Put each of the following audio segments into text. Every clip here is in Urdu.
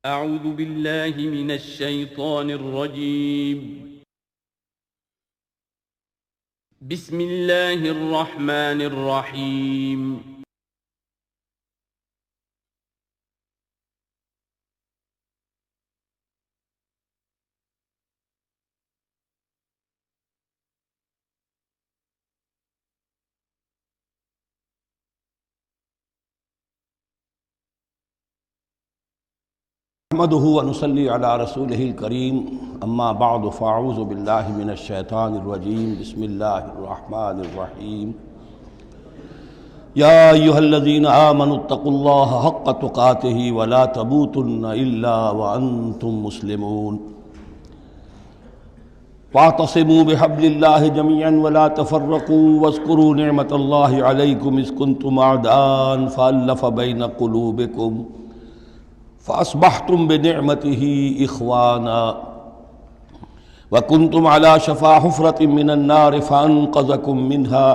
اعوذ باللہ من الشیطان الرجیم بسم اللہ الرحمن الرحیم نحمده ونصلي على رسوله الكريم اما بعد فاعوذ بالله من الشيطان الرجيم بسم الله الرحمن الرحيم يا ايها الذين امنوا اتقوا الله حق تقاته ولا تموتن الا وانتم مسلمون واعتصموا بحبل الله جميعا ولا تفرقوا واذكروا نعمة الله عليكم اذ كنتم اعداء فالف بين قلوبكم فأصبحتم بنعمته إخوانا وكنتم على شفا حفرة من النار فأنقذكم منها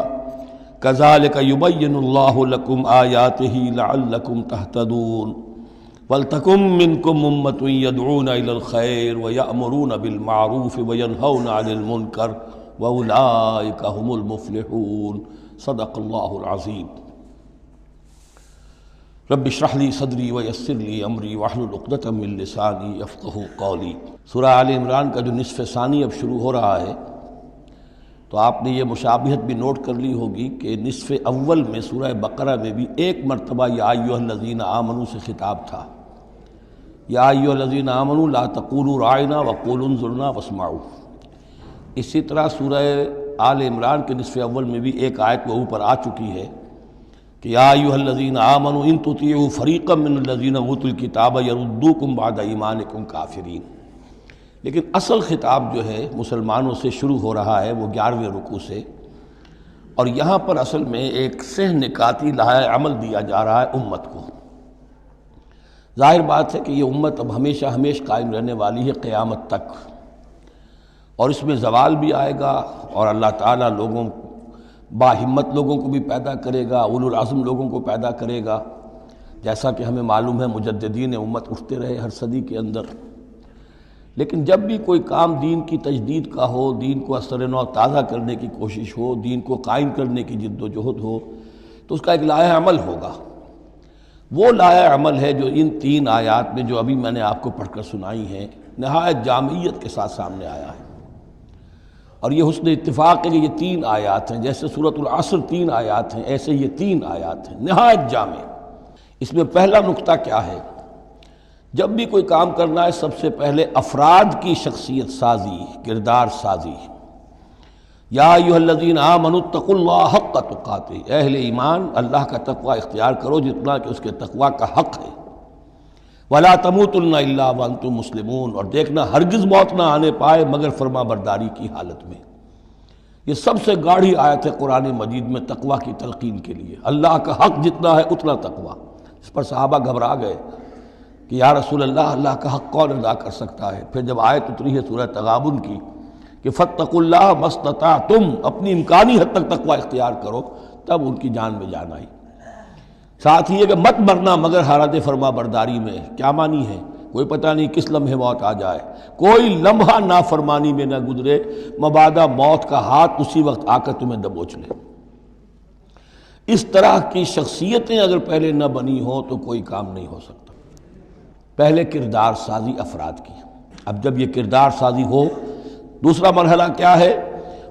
كذلك يبين الله لكم آياته لعلكم تهتدون ولتكن منكم أمة يدعون إلى الخير ويأمرون بالمعروف وينهون عن المنكر وأولئك هم المفلحون صدق الله العظيم رب اشرح لي صدری ویسر لي امری واحلل عقدۃ من لسانی یفقہوا قولی۔ سورہ آل عمران کا جو نصف ثانی اب شروع ہو رہا ہے، تو آپ نے یہ مشابہت بھی نوٹ کر لی ہوگی کہ نصف اول میں سورہ بقرہ میں بھی ایک مرتبہ یا ایھا الذین آمنوا سے خطاب تھا، یا ایھا الذین آمنوا لا تقولوا راعنا وقولوا انظرنا واسمعوا۔ اسی طرح سورہ آل عمران کے نصف اول میں بھی ایک آیت وہ اوپر آ چکی ہے کہ یا ایھا الذین آمنوا ان تطیعوا فریقا من الذین اوتوا الکتاب یردوکم بعد ایمانکم کافرین۔ لیکن اصل خطاب جو ہے مسلمانوں سے شروع ہو رہا ہے وہ 11ویں رکوع سے، اور یہاں پر اصل میں ایک سہ نکاتی لائحہ عمل دیا جا رہا ہے امت کو۔ ظاہر بات ہے کہ یہ امت اب ہمیشہ قائم رہنے والی ہے قیامت تک، اور اس میں زوال بھی آئے گا، اور اللہ تعالیٰ لوگوں با ہمت لوگوں کو بھی پیدا کرے گا، اولو العزم لوگوں کو پیدا کرے گا، جیسا کہ ہمیں معلوم ہے مجددین امت اٹھتے رہے ہر صدی کے اندر۔ لیکن جب بھی کوئی کام دین کی تجدید کا ہو، دین کو اثر نو تازہ کرنے کی کوشش ہو، دین کو قائم کرنے کی جد و جہد ہو، تو اس کا ایک لائحہ عمل ہوگا۔ وہ لائحہ عمل ہے جو ان 3 آیات میں جو ابھی میں نے آپ کو پڑھ کر سنائی ہیں نہایت جامعیت کے ساتھ سامنے آیا ہے۔ اور یہ حسن اتفاق ہے کہ یہ 3 آیات ہیں، جیسے سورۃ العصر 3 آیات ہیں، ایسے یہ 3 آیات ہیں نہایت جامع۔ اس میں پہلا نقطہ کیا ہے؟ جب بھی کوئی کام کرنا ہے سب سے پہلے افراد کی شخصیت سازی، کردار سازی۔ یا ایھا الذین آمنوا اتقوا اللہ حق تقاتہ، اہل ایمان اللہ کا تقوی اختیار کرو جتنا کہ اس کے تقوی کا حق ہے۔ وَلَا تَمُوتُنَّ إِلَّا وَأَنْتُمْ مُسْلِمُونَ، اور دیکھنا ہرگز موت نہ آنے پائے مگر فرما برداری کی حالت میں۔ یہ سب سے گاڑھی آیت ہے قرآن مجید میں تقوی کی تلقین کے لیے۔ اللہ کا حق جتنا ہے اتنا تقوی۔ اس پر صحابہ گھبرا گئے کہ یا رسول اللہ کا حق کون ادا کر سکتا ہے؟ پھر جب آیت اتری ہے سورہ تغابن کی کہ فاتقوا اللہ ما استطعتم، اپنی امکانی حد تک تقوی اختیار کرو، تب ان کی جان میں جان آئی۔ ساتھ ہی ہے کہ مت مرنا مگر حالت فرما برداری میں۔ کیا معنی ہے؟ کوئی پتہ نہیں کس لمحے موت آ جائے، کوئی لمحہ نافرمانی میں نہ گزرے مبادا موت کا ہاتھ اسی وقت آ کر تمہیں دبوچ لے۔ اس طرح کی شخصیتیں اگر پہلے نہ بنی ہوں تو کوئی کام نہیں ہو سکتا۔ پہلے کردار سازی افراد کی۔ اب جب یہ کردار سازی ہو، دوسرا مرحلہ کیا ہے؟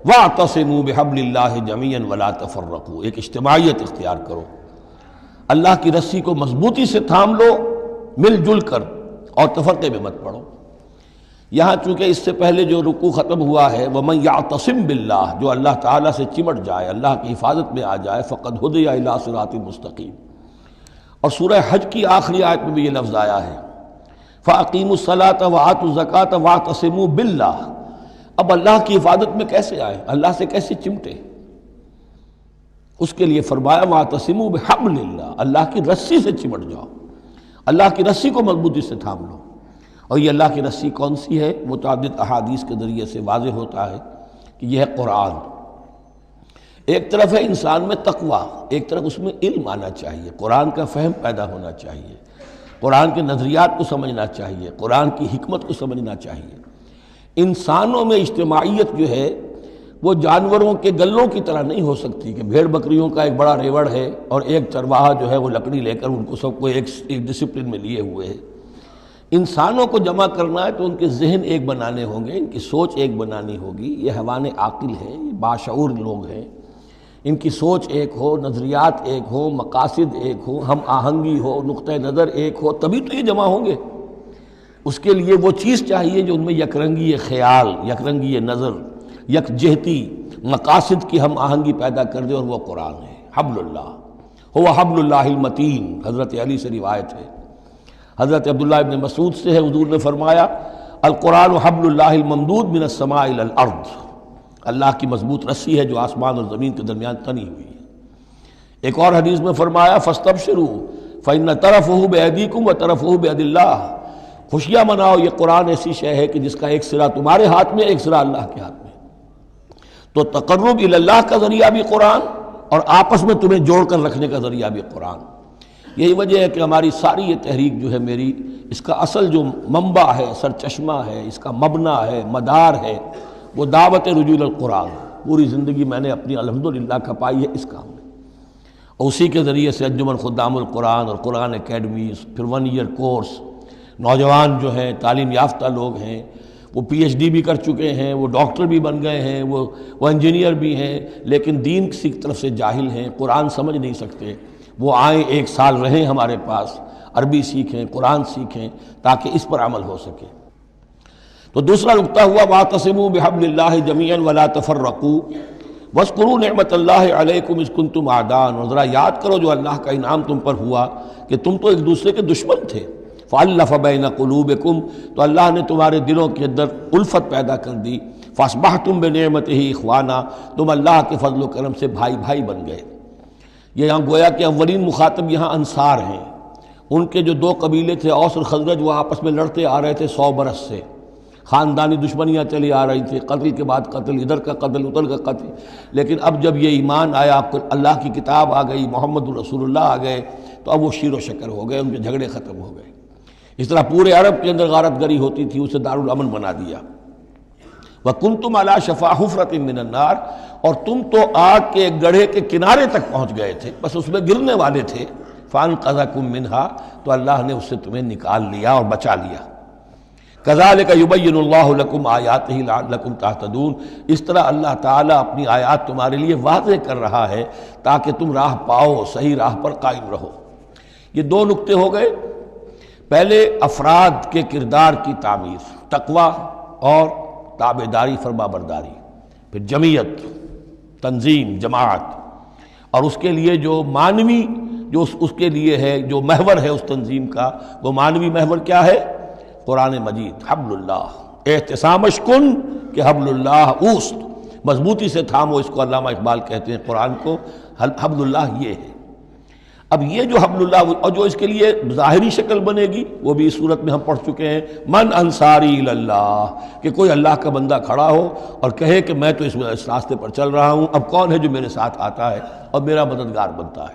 وَاعْتَصِمُوا بِحَبْلِ اللَّهِ جَمِيعًا وَلَا تَفَرَّقُوا، ایک اجتماعیت اختیار کرو، اللہ کی رسی کو مضبوطی سے تھام لو مل جل کر، اور تفرقے میں مت پڑو۔ یہاں چونکہ اس سے پہلے جو رکوع ختم ہوا ہے وَمَن يَعْتَصِم بِاللَّهِ، جو اللہ تعالیٰ سے چمٹ جائے، اللہ کی حفاظت میں آ جائے، فَقَدْ هُدِیَ إِلَىٰ صِرَاطٍ مُسْتَقِيمٍ۔ اور سورہ حج کی آخری آیت میں بھی یہ لفظ آیا ہے فَأَقِیمُوا الصَّلَاةَ وَآتُوا الزَّکَاةَ وَاعْتَصِمُوا بِاللَّهِ۔ اب اللہ کی حفاظت میں کیسے آئے؟ اللہ سے کیسے چمٹے؟ اس کے لیے فرمایا وَاعْتَصِمُوا بِحَبْلِ اللَّهِ، اللہ کی رسی سے چمٹ جاؤ، اللہ کی رسی کو مضبوطی سے تھام لو۔ اور یہ اللہ کی رسی کون سی ہے؟ متعدد احادیث کے ذریعے سے واضح ہوتا ہے کہ یہ ہے قرآن۔ ایک طرف ہے انسان میں تقوی، ایک طرف اس میں علم آنا چاہیے، قرآن کا فہم پیدا ہونا چاہیے۔ قرآن کے نظریات کو سمجھنا چاہیے، قرآن کی حکمت کو سمجھنا چاہیے۔ انسانوں میں اجتماعیت جو ہے وہ جانوروں کے گلوں کی طرح نہیں ہو سکتی کہ بھیڑ بکریوں کا ایک بڑا ریوڑ ہے اور ایک چرواہا جو ہے وہ لکڑی لے کر ان کو سب کو ایک ڈسپلن میں لیے ہوئے ہے۔ انسانوں کو جمع کرنا ہے تو ان کے ذہن ایک بنانے ہوں گے، ان کی سوچ ایک بنانی ہوگی۔ یہ حیوان عاقل ہیں، یہ باشعور لوگ ہیں، ان کی سوچ ایک ہو، نظریات ایک ہو، مقاصد ایک ہو، ہم آہنگی ہو، نقطہ نظر ایک ہو، تبھی تو یہ جمع ہوں گے۔ اس کے لیے وہ چیز چاہیے جو ان میں یکرنگی خیال، یکرنگی نظر، یکجہتی مقاصد کی ہم آہنگی پیدا کر دے، اور وہ قرآن ہے۔ حبل اللہ هو حبل اللہ المتین، حضرت علی سے روایت ہے۔ حضرت عبداللہ ابن مسعود سے ہے، حضور نے فرمایا القرآن حبل اللہ الممدود من السماء الی الارض، اللہ کی مضبوط رسی ہے جو آسمان اور زمین کے درمیان تنی ہوئی ہے۔ ایک اور حدیث میں فرمایا فاستبشروا فإن طرفه بأيديكم وطرفه بيد اللہ، خوشیاں مناؤ، یہ قرآن ایسی شے ہے کہ جس کا ایک سرا تمہارے ہاتھ میں، ایک سرا اللہ کے ہاتھ میں۔ تو تقرب الی اللہ کا ذریعہ بھی قرآن، اور آپس میں تمہیں جوڑ کر رکھنے کا ذریعہ بھی قرآن۔ یہی وجہ ہے کہ ہماری ساری یہ تحریک جو ہے میری، اس کا اصل جو منبع ہے، سرچشمہ ہے، اس کا مبنی ہے، مدار ہے، وہ دعوت رجوع القرآن۔ پوری زندگی میں نے اپنی الحمدللہ کھپائی ہے اس کام میں، اور اسی کے ذریعے سے انجمن خدام القرآن اور قرآن اکیڈمیز، پھر 1 ایئر کورس، نوجوان جو ہیں تعلیم یافتہ لوگ ہیں، وہ پی ایچ ڈی بھی کر چکے ہیں، وہ ڈاکٹر بھی بن گئے ہیں، وہ انجینئر بھی ہیں، لیکن دین کی طرف سے جاہل ہیں، قرآن سمجھ نہیں سکتے۔ وہ آئیں، 1 سال رہیں ہمارے پاس، عربی سیکھیں، قرآن سیکھیں، تاکہ اس پر عمل ہو سکے۔ تو دوسرا نقطہ ہوا واعتصموا بحبل اللہ جميعا ولا تفرقوا واذکروا نعمت اللہ علیکم اذ کنتم اعداء، اور ذرا یاد کرو جو اللہ کا انعام تم پر ہوا کہ تم تو ایک دوسرے کے دشمن تھے۔ فالف بین قلوبکم، تو اللہ نے تمہارے دلوں کے اندر الفت پیدا کر دی۔ فاصبحتم بنعمتہ اخوانا، تم اللہ کے فضل و کرم سے بھائی بھائی بن گئے۔ یہ یہاں گویا کہ اولین مخاطب یہاں انصار ہیں۔ ان کے جو 2 قبیلے تھے اوس اور خزرج، وہ آپس میں لڑتے آ رہے تھے 100 برس سے، خاندانی دشمنیاں چلی آ رہی تھی، قتل کے بعد قتل، ادھر کا قتل ادھر کا قتل۔ لیکن اب جب یہ ایمان آیا، اللہ کی کتاب آ گئی، محمد رسول اللہ آ گئے، تو اب وہ شیر و شکر ہو گئے، ان کے جھگڑے ختم ہو گئے۔ اس طرح پورے عرب کے اندر غارت گری ہوتی تھی، اسے دارالامن بنا دیا۔ وَكُنْتُمْ عَلَىٰ شَفَا حُفْرَةٍ مِّنَ النَّارِ، اور تم تو آگ کے ایک گڑھے کے کنارے تک پہنچ گئے تھے، بس اس میں گرنے والے تھے۔ فَأَنْقَذَكُم مِّنْهَا، تو اللہ نے اس سے تمہیں نکال لیا اور بچا لیا۔ كَذَلِكَ يُبَيِّنُ اللَّهُ لَكُمْ آيَاتِهِ لَعَلَّكُمْ تَهْتَدُونَ، اس طرح اللہ تعالیٰ اپنی آیات تمہارے لیے واضح کر رہا ہے تاکہ تم راہ پاؤ، صحیح راہ پر قائم رہو۔ یہ 2 نقطے ہو گئے۔ پہلے افراد کے کردار کی تعمیر، تقوی اور تابعداری، فرما برداری، پھر جمعیت، تنظیم، جماعت، اور اس کے لیے جو معنوی، جو اس کے لیے ہے، جو محور ہے اس تنظیم کا، وہ معنوی محور کیا ہے؟ قرآن مجید، حبل اللہ، اعتصامش کن کہ حبل اللہ اوست، مضبوطی سے تھامو، اس کو علامہ اقبال کہتے ہیں قرآن کو، حبل اللہ یہ ہے۔ اب یہ جو حبل اللہ، اور جو اس کے لیے ظاہری شکل بنے گی، وہ بھی اس صورت میں ہم پڑھ چکے ہیں، من انصاری اللہ، کہ کوئی اللہ کا بندہ کھڑا ہو اور کہے کہ میں تو اس راستے پر چل رہا ہوں، اب کون ہے جو میرے ساتھ آتا ہے اور میرا مددگار بنتا ہے۔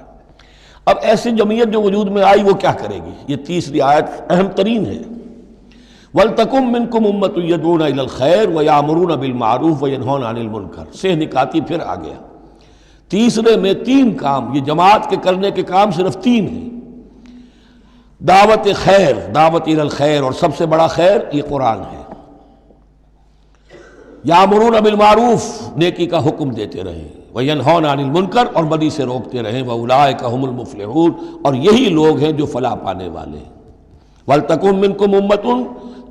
اب ایسی جمعیت جو وجود میں آئی وہ کیا کرے گی؟ یہ تیسری آیت اہم ترین ہے۔ وَلْتَكُن مِّنكُمْ أُمَّةٌ يَدْعُونَ إِلَى الْخَيْرِ وَيَأْمُرُونَ بِالْمَعْرُوفِ وَيَنْهَوْنَ عَنِ الْمُنكَرِ، سے نکاتی پھر آ گیا۔ تیسرے میں 3 کام، یہ جماعت کے کرنے کے کام صرف 3 ہیں۔ دعوت خیر، دعوت الی الخیر، اور سب سے بڑا خیر یہ قرآن ہے۔ یامرون بالمعروف، نیکی کا حکم دیتے رہیں، وینہون عن المنکر، اور بدی سے روکتے رہیں، واولئک ھم المفلحون، اور یہی لوگ ہیں جو فلاح پانے والے ہیں۔ ولتکن منکم امۃ،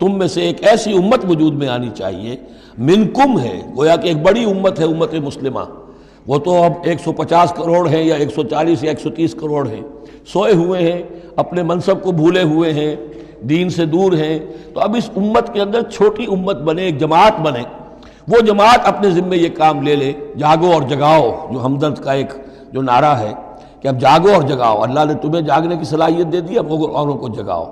تم میں سے ایک ایسی امت وجود میں آنی چاہیے، منکم ہے، گویا کہ ایک بڑی امت ہے، امت مسلمہ۔ وہ تو اب 150 کروڑ ہیں یا 140 یا 130 کروڑ ہیں، سوئے ہوئے ہیں، اپنے منصب کو بھولے ہوئے ہیں، دین سے دور ہیں۔ تو اب اس امت کے اندر چھوٹی امت بنے، ایک جماعت بنے، وہ جماعت اپنے ذمے یہ کام لے لے، جاگو اور جگاؤ، جو ہمدرد کا ایک جو نعرہ ہے کہ اب جاگو اور جگاؤ، اللہ نے تمہیں جاگنے کی صلاحیت دے دی، اب اوروں کو جگاؤ،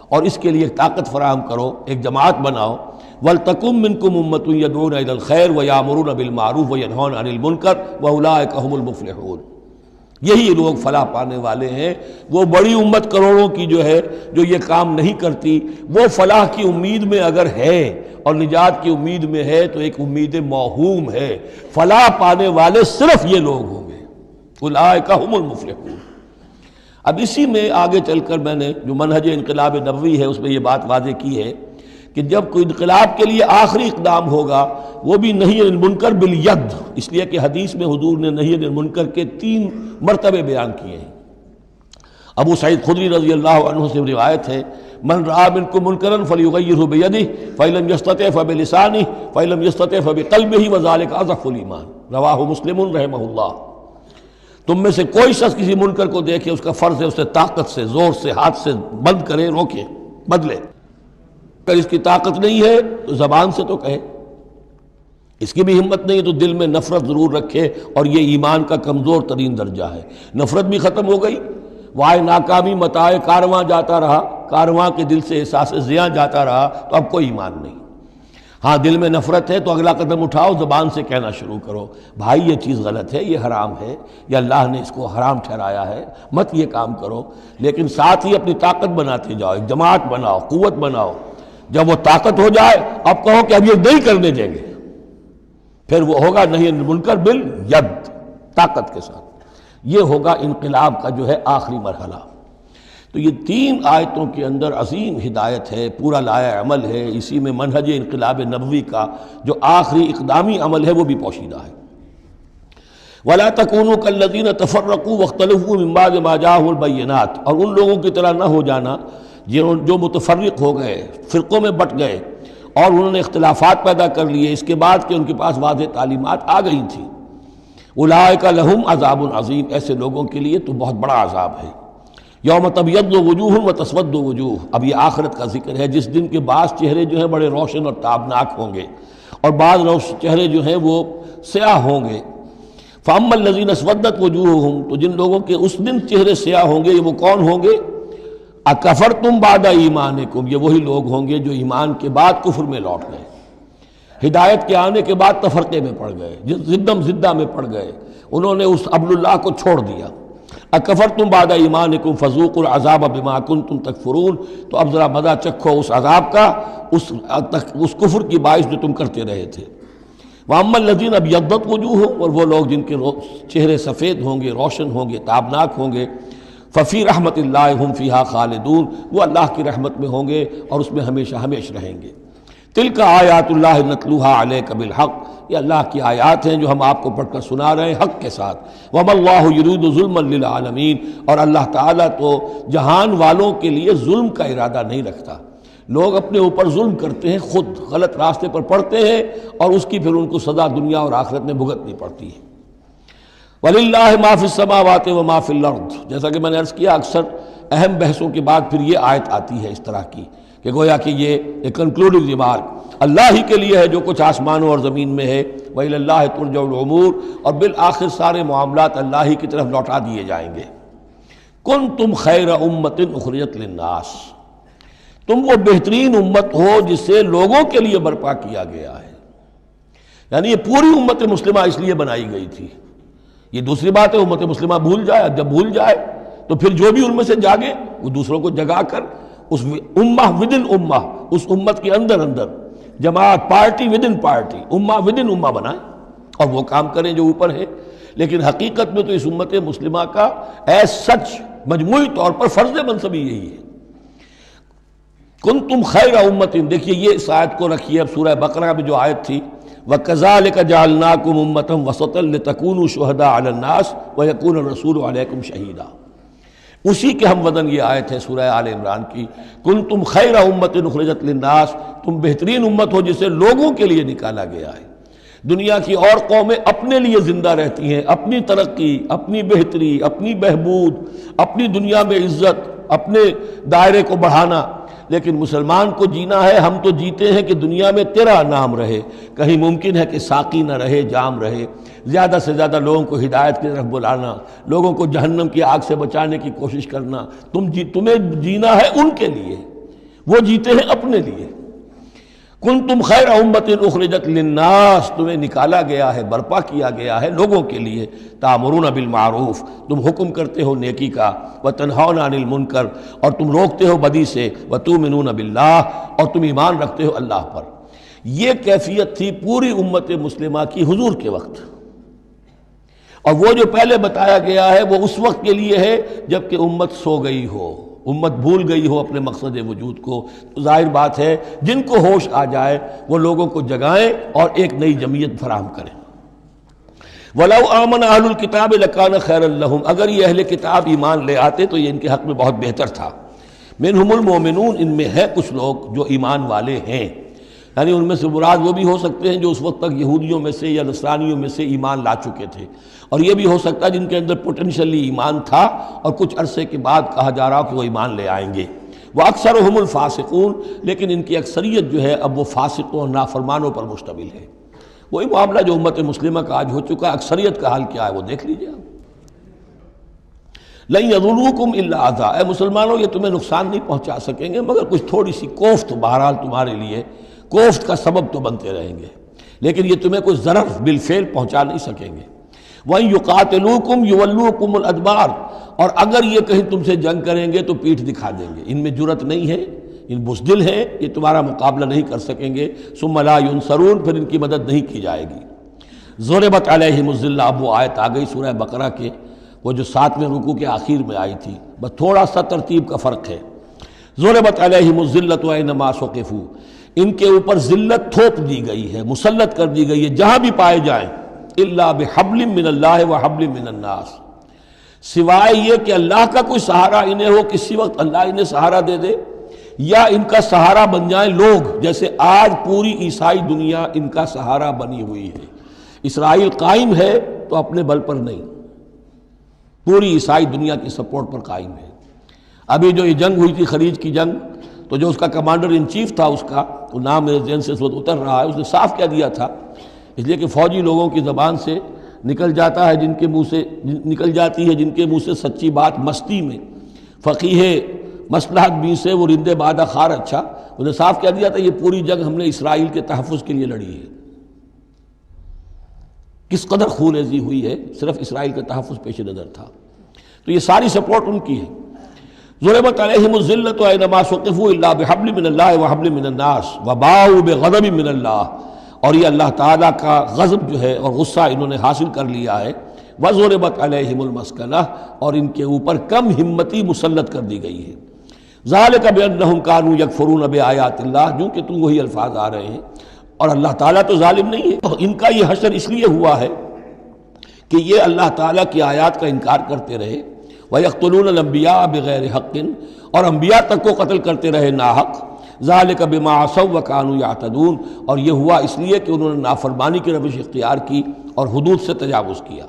اور اس کے لیے طاقت فراہم کرو، ایک جماعت بناؤ۔ وَلْتَكُن مِّنكُمْ أُمَّةٌ يَدْعُونَ إِلَى الْخَيْرِ وَيَأْمُرُونَ بِالْمَعْرُوفِ وَيَنْهَوْنَ عَنِ الْمُنكَرِ وَأُولَٰئِكَ هُمُ الْمُفْلِحُونَ۔ یہی لوگ فلاح پانے والے ہیں۔ وہ بڑی امت کروڑوں کی جو ہے جو یہ کام نہیں کرتی، وہ فلاح کی امید میں اگر ہے اور نجات کی امید میں ہے تو ایک امید موہوم ہے۔ فلاح پانے والے صرف یہ لوگ ہوں گے، اولئک ھم المفلحون۔ اب اسی میں آگے چل کر میں نے جو منہج انقلاب نبوی ہے اس میں یہ بات واضح کی ہے کہ جب کوئی انقلاب کے لیے آخری اقدام ہوگا وہ بھی نہی عن المنکر بالید، اس لیے کہ حدیث میں حضور نے نہی عن المنکر کے 3 مرتبے بیان کیے ہیں۔ ابو سعید خدری رضی اللہ عنہ سے روایت ہے، من رآ منکم منکرا فلیغیرہ بیدہ فإن لم یستطع فبلسانہ فإن لم یستطع فبقلبہ وذلک اضعف الایمان، رواہ مسلم رحمہ اللہ۔ تم میں سے کوئی شخص کسی منکر کو دیکھے، اس کا فرض ہے اسے طاقت سے، زور سے، ہاتھ سے بند کرے، روکے، بدلے۔ اگر اس کی طاقت نہیں ہے تو زبان سے تو کہے، اس کی بھی ہمت نہیں ہے تو دل میں نفرت ضرور رکھے، اور یہ ایمان کا کمزور ترین درجہ ہے۔ نفرت بھی ختم ہو گئی، وائے ناکامی متاع کارواں جاتا رہا، کارواں کے دل سے احساس زیاں جاتا رہا تو اب کوئی ایمان نہیں۔ ہاں دل میں نفرت ہے تو اگلا قدم اٹھاؤ، زبان سے کہنا شروع کرو، بھائی یہ چیز غلط ہے، یہ حرام ہے، یا اللہ نے اس کو حرام ٹھہرایا ہے، مت یہ کام کرو۔ لیکن ساتھ ہی اپنی طاقت بناتے جاؤ، ایک جماعت بناؤ، قوت بناؤ۔ جب وہ طاقت ہو جائے اب کہو کہ اب یہ نہیں کرنے دیں گے، پھر وہ ہوگا نہی عن المنکر بالید، طاقت کے ساتھ۔ یہ ہوگا انقلاب کا جو ہے آخری مرحلہ۔ تو یہ 3 آیتوں کے اندر عظیم ہدایت ہے، پورا لایا عمل ہے، اسی میں منہج انقلاب نبوی کا جو آخری اقدامی عمل ہے وہ بھی پوشیدہ ہے۔ وَلَا تَكُونُوا كَالَّذِينَ تَفَرَّقُوا وَاخْتَلَفُوا مِن بَعْدِ مَا جَاءَهُمُ الْبَيِّنَاتُ، اور ان لوگوں کی طرح نہ ہو جانا جو متفرق ہو گئے، فرقوں میں بٹ گئے اور انہوں نے اختلافات پیدا کر لیے اس کے بعد کہ ان کے پاس واضح تعلیمات آ گئی تھیں۔ اولئک لہم عذاب عظیم، ایسے لوگوں کے لیے تو بہت بڑا عذاب ہے۔ یوم تبیض وجوہ وتسود وجوہ، اب یہ آخرت کا ذکر ہے، جس دن کے بعض چہرے جو ہیں بڑے روشن اور تابناک ہوں گے اور بعض چہرے جو ہیں وہ سیاہ ہوں گے۔ فاما الذین اسودت وجوہہم، تو جن لوگوں کے اس دن چہرے سیاہ ہوں گے وہ کون ہوں گے؟ اکفرتم بعد ایمانکم، یہ وہی لوگ ہوں گے جو ایمان کے بعد کفر میں لوٹ گئے، ہدایت کے آنے کے بعد تفرقے میں پڑ گئے، زدم زدہ میں پڑ گئے، انہوں نے اس عبد اللہ کو چھوڑ دیا۔ اکفرتم بعد ایمانکم فذوقوا العذاب بما کنتم تکفرون، تو اب ذرا مزہ چکھو اس عذاب کا، اس کفر کی باعث جو تم کرتے رہے تھے۔ واما الذین ابیضت وجوہہم، اور وہ لوگ جن کے چہرے سفید ہوں گے، روشن ہوں گے، تابناک ہوں گے، ففی رحمت اللہ ہم فیہا خالدون، وہ اللہ کی رحمت میں ہوں گے اور اس میں ہمیشہ ہمیشہ رہیں گے۔ تلک آیات اللہ نتلوہا علیک بالحق، یہ اللہ کی آیات ہیں جو ہم آپ کو پڑھ کر سنا رہے ہیں حق کے ساتھ۔ وما اللہ یرید ظلما للعالمین، اور اللہ تعالیٰ تو جہان والوں کے لیے ظلم کا ارادہ نہیں رکھتا۔ لوگ اپنے اوپر ظلم کرتے ہیں، خود غلط راستے پر پڑتے ہیں اور اس کی پھر ان کو سزا دنیا اور آخرت میں بھگتنی پڑتی ہے۔ وَلِلَّهِ مَا فِي السَّمَاوَاتِ وَمَا فِي الْأَرْضِ، جیسا کہ میں نے عرض کیا اکثر اہم بحثوں کے بعد پھر یہ آیت آتی ہے اس طرح کی کہ گویا کہ یہ ایک کنکلوڈنگ ریمارک، اللہ ہی کے لیے ہے جو کچھ آسمانوں اور زمین میں ہے، وَإِلَى اللَّهِ تُرْجَعُ الْأُمُورُ، اور بالآخر سارے معاملات اللہ ہی کی طرف لوٹا دیے جائیں گے۔ كُنْتُمْ خَيْرَ أُمَّةٍ أُخْرِجَتْ لِلنَّاسِ، تم وہ بہترین امت ہو جسے لوگوں کے لیے برپا کیا گیا ہے، یعنی یہ پوری امت مسلمہ اس لیے بنائی گئی تھی۔ یہ دوسری بات ہے امت مسلمہ بھول جائے، جب بھول جائے تو پھر جو بھی ان میں سے جاگے وہ دوسروں کو جگا کر اس امہ ودن امہ، اس امت کے اندر اندر جماعت، پارٹی ودن پارٹی، امہ ودن امہ بنائیں اور وہ کام کریں جو اوپر ہے۔ لیکن حقیقت میں تو اس امت مسلمہ کا ایز سچ مجموعی طور پر فرض منصبی یہی ہے۔ کنتم خیر امت، دیکھیے یہ اس آیت کو رکھیے اب سورہ بقرہ میں جو آیت تھی، وَكَذَلِكَ جَعَلْنَاكُمْ أُمَّةً وَسَطًا لِتَكُونُوا شُهَدَاءَ عَلَى النَّاسِ وَيَكُونَ الرَّسُولُ عَلَيْكُمْ شَهِيدًا، اسی کے ہم وزن یہ آیت ہے سورہ آل عمران کی، کنتم خیر امت اخرجت للناس، تم بہترین امت ہو جسے لوگوں کے لیے نکالا گیا ہے۔ دنیا کی اور قومیں اپنے لیے زندہ رہتی ہیں، اپنی ترقی، اپنی بہتری، اپنی بہبود، اپنی دنیا میں عزت، اپنے دائرے کو بڑھانا، لیکن مسلمان کو جینا ہے، ہم تو جیتے ہیں کہ دنیا میں تیرا نام رہے، کہیں ممکن ہے کہ ساقی نہ رہے، جام رہے، زیادہ سے زیادہ لوگوں کو ہدایت کی طرف بلانا، لوگوں کو جہنم کی آگ سے بچانے کی کوشش کرنا، تمہیں جینا ہے ان کے لیے، وہ جیتے ہیں اپنے لیے۔ کنتم خیر امت اخرجت للناس، تمہیں نکالا گیا ہے، برپا کیا گیا ہے لوگوں کے لیے، تامرون بالمعروف، تم حکم کرتے ہو نیکی کا، وتنہون عن المنکر، اور تم روکتے ہو بدی سے، وتؤمنون باللہ، اور تم ایمان رکھتے ہو اللہ پر۔ یہ کیفیت تھی پوری امت مسلمہ کی حضور کے وقت، اور وہ جو پہلے بتایا گیا ہے وہ اس وقت کے لیے ہے جب کہ امت سو گئی ہو، امت بھول گئی ہو اپنے مقصد وجود کو۔ تو ظاہر بات ہے جن کو ہوش آ جائے وہ لوگوں کو جگائیں اور ایک نئی جمعیت فراہم کریں۔ وَلَوْ آمَنَ أَهْلُ الْكِتَابِ لَكَانَ خَيْرًا لَهُمْ، اگر یہ اہل کتاب ایمان لے آتے تو یہ ان کے حق میں بہت بہتر تھا۔ مِنْهُمُ الْمُؤْمِنُونَ، ان میں ہے کچھ لوگ جو ایمان والے ہیں، یعنی ان میں سے مراد وہ بھی ہو سکتے ہیں جو اس وقت تک یہودیوں میں سے یا نصرانیوں میں سے ایمان لا چکے تھے، اور یہ بھی ہو سکتا ہے جن کے اندر پوٹینشلی ایمان تھا اور کچھ عرصے کے بعد کہا جا رہا کہ وہ ایمان لے آئیں گے۔ وَأَكْثَرُهُمُ الْفَاسِقُونَ، لیکن ان کی اکثریت جو ہے اب وہ فاسقوں اور نافرمانوں پر مشتمل ہے۔ وہی معاملہ جو امت مسلمہ کا آج ہو چکا، اکثریت کا حال کیا ہے وہ دیکھ لیجیے آپ۔ لَن يَضُرُّوكُمْ إِلَّا أَذًى، اے مسلمانوں یہ تمہیں نقصان نہیں پہنچا سکیں گے مگر کچھ تھوڑی سی کوفت، بہرحال تمہارے لیے کوفت کا سبب تو بنتے رہیں گے، لیکن یہ تمہیں کوئی ضرر بالفعل پہنچا نہیں سکیں گے۔ وَإِن يُقَاتِلُوكُمْ يُوَلُّوكُمُ الْأَدْبَارَ، اور اگر یہ کہیں تم سے جنگ کریں گے تو پیٹھ دکھا دیں گے، ان میں جرأت نہیں ہے، ان بزدل ہیں، یہ تمہارا مقابلہ نہیں کر سکیں گے۔ ثُمَّ لَا يُنصَرُونَ، پھر ان کی مدد نہیں کی جائے گی۔ ضُرِبَتْ عَلَيْهِمُ الذِّلَّةُ، اب وہ آیت آ گئی سورہ بقرہ کے وہ جو 7ویں رکوع کے آخر میں آئی تھی، بس تھوڑا سا ترتیب کا فرق ہے۔ ضُرِبَتْ عَلَيْهِمُ الذِّلَّةُ أَيْنَمَا ثُقِفُوا، ان کے اوپر ذلت تھوپ دی گئی ہے، مسلط کر دی گئی ہے جہاں بھی پائے جائیں، الا بحبل من اللہ وحبل من الناس، سوائے یہ کہ اللہ کا کوئی سہارا انہیں ہو، کسی وقت اللہ انہیں سہارا دے دے، یا ان کا سہارا بن جائیں لوگ، جیسے آج پوری عیسائی دنیا ان کا سہارا بنی ہوئی ہے۔ اسرائیل قائم ہے تو اپنے بل پر نہیں، پوری عیسائی دنیا کی سپورٹ پر قائم ہے۔ ابھی جو یہ جنگ ہوئی تھی خلیج کی جنگ، تو جو اس کا کمانڈر ان چیف تھا، اس کا وہ نام میرے ذہن سے اس وقت اتر رہا ہے، اس نے صاف کہہ دیا تھا، اس لیے کہ فوجی لوگوں کی زبان سے نکل جاتا ہے، جن کے منہ سے نکل جاتی ہے، جن کے منہ سے سچی بات مستی میں، فقیہ مصلحت بھی سے وہ رندے بادہ خار اچھا، انہوں نے صاف کہہ دیا تھا یہ پوری جنگ ہم نے اسرائیل کے تحفظ کے لیے لڑی ہے۔ کس قدر خون ریزی ہوئی ہے، صرف اسرائیل کا تحفظ پیش نظر تھا، تو یہ ساری سپورٹ ان کی ہے۔ ضربت علیہم الذلۃ اینما ثقفوا الا بحبل من اللہ وحبل من الناس وباؤوا بغضب من اللہ، اور یہ اللہ تعالیٰ کا غضب جو ہے اور غصہ انہوں نے حاصل کر لیا ہے۔ وضربت علیہم المسکنہ، اور ان کے اوپر کم ہمتی مسلط کر دی گئی ہے۔ ذالک بانہم کانوا یکفرون بآیات اللہ، جو کہ وہی الفاظ آ رہے ہیں، اور اللہ تعالیٰ تو ظالم نہیں ہے۔ ان کا یہ حشر اس لیے ہوا ہے کہ یہ اللہ تعالیٰ کی آیات کا انکار کرتے رہے، وَيَقْتُلُونَ الْأَنْبِيَاءَ بِغَيْرِ حَقٍّ، اور انبیاء تک کو قتل کرتے رہے ناحق۔ ذَلِكَ بِمَا عَصَوْا وَكَانُوا يَعْتَدُونَ، اور یہ ہوا اس لیے کہ انہوں نے نافرمانی کی روش اختیار کی اور حدود سے تجاوز کیا۔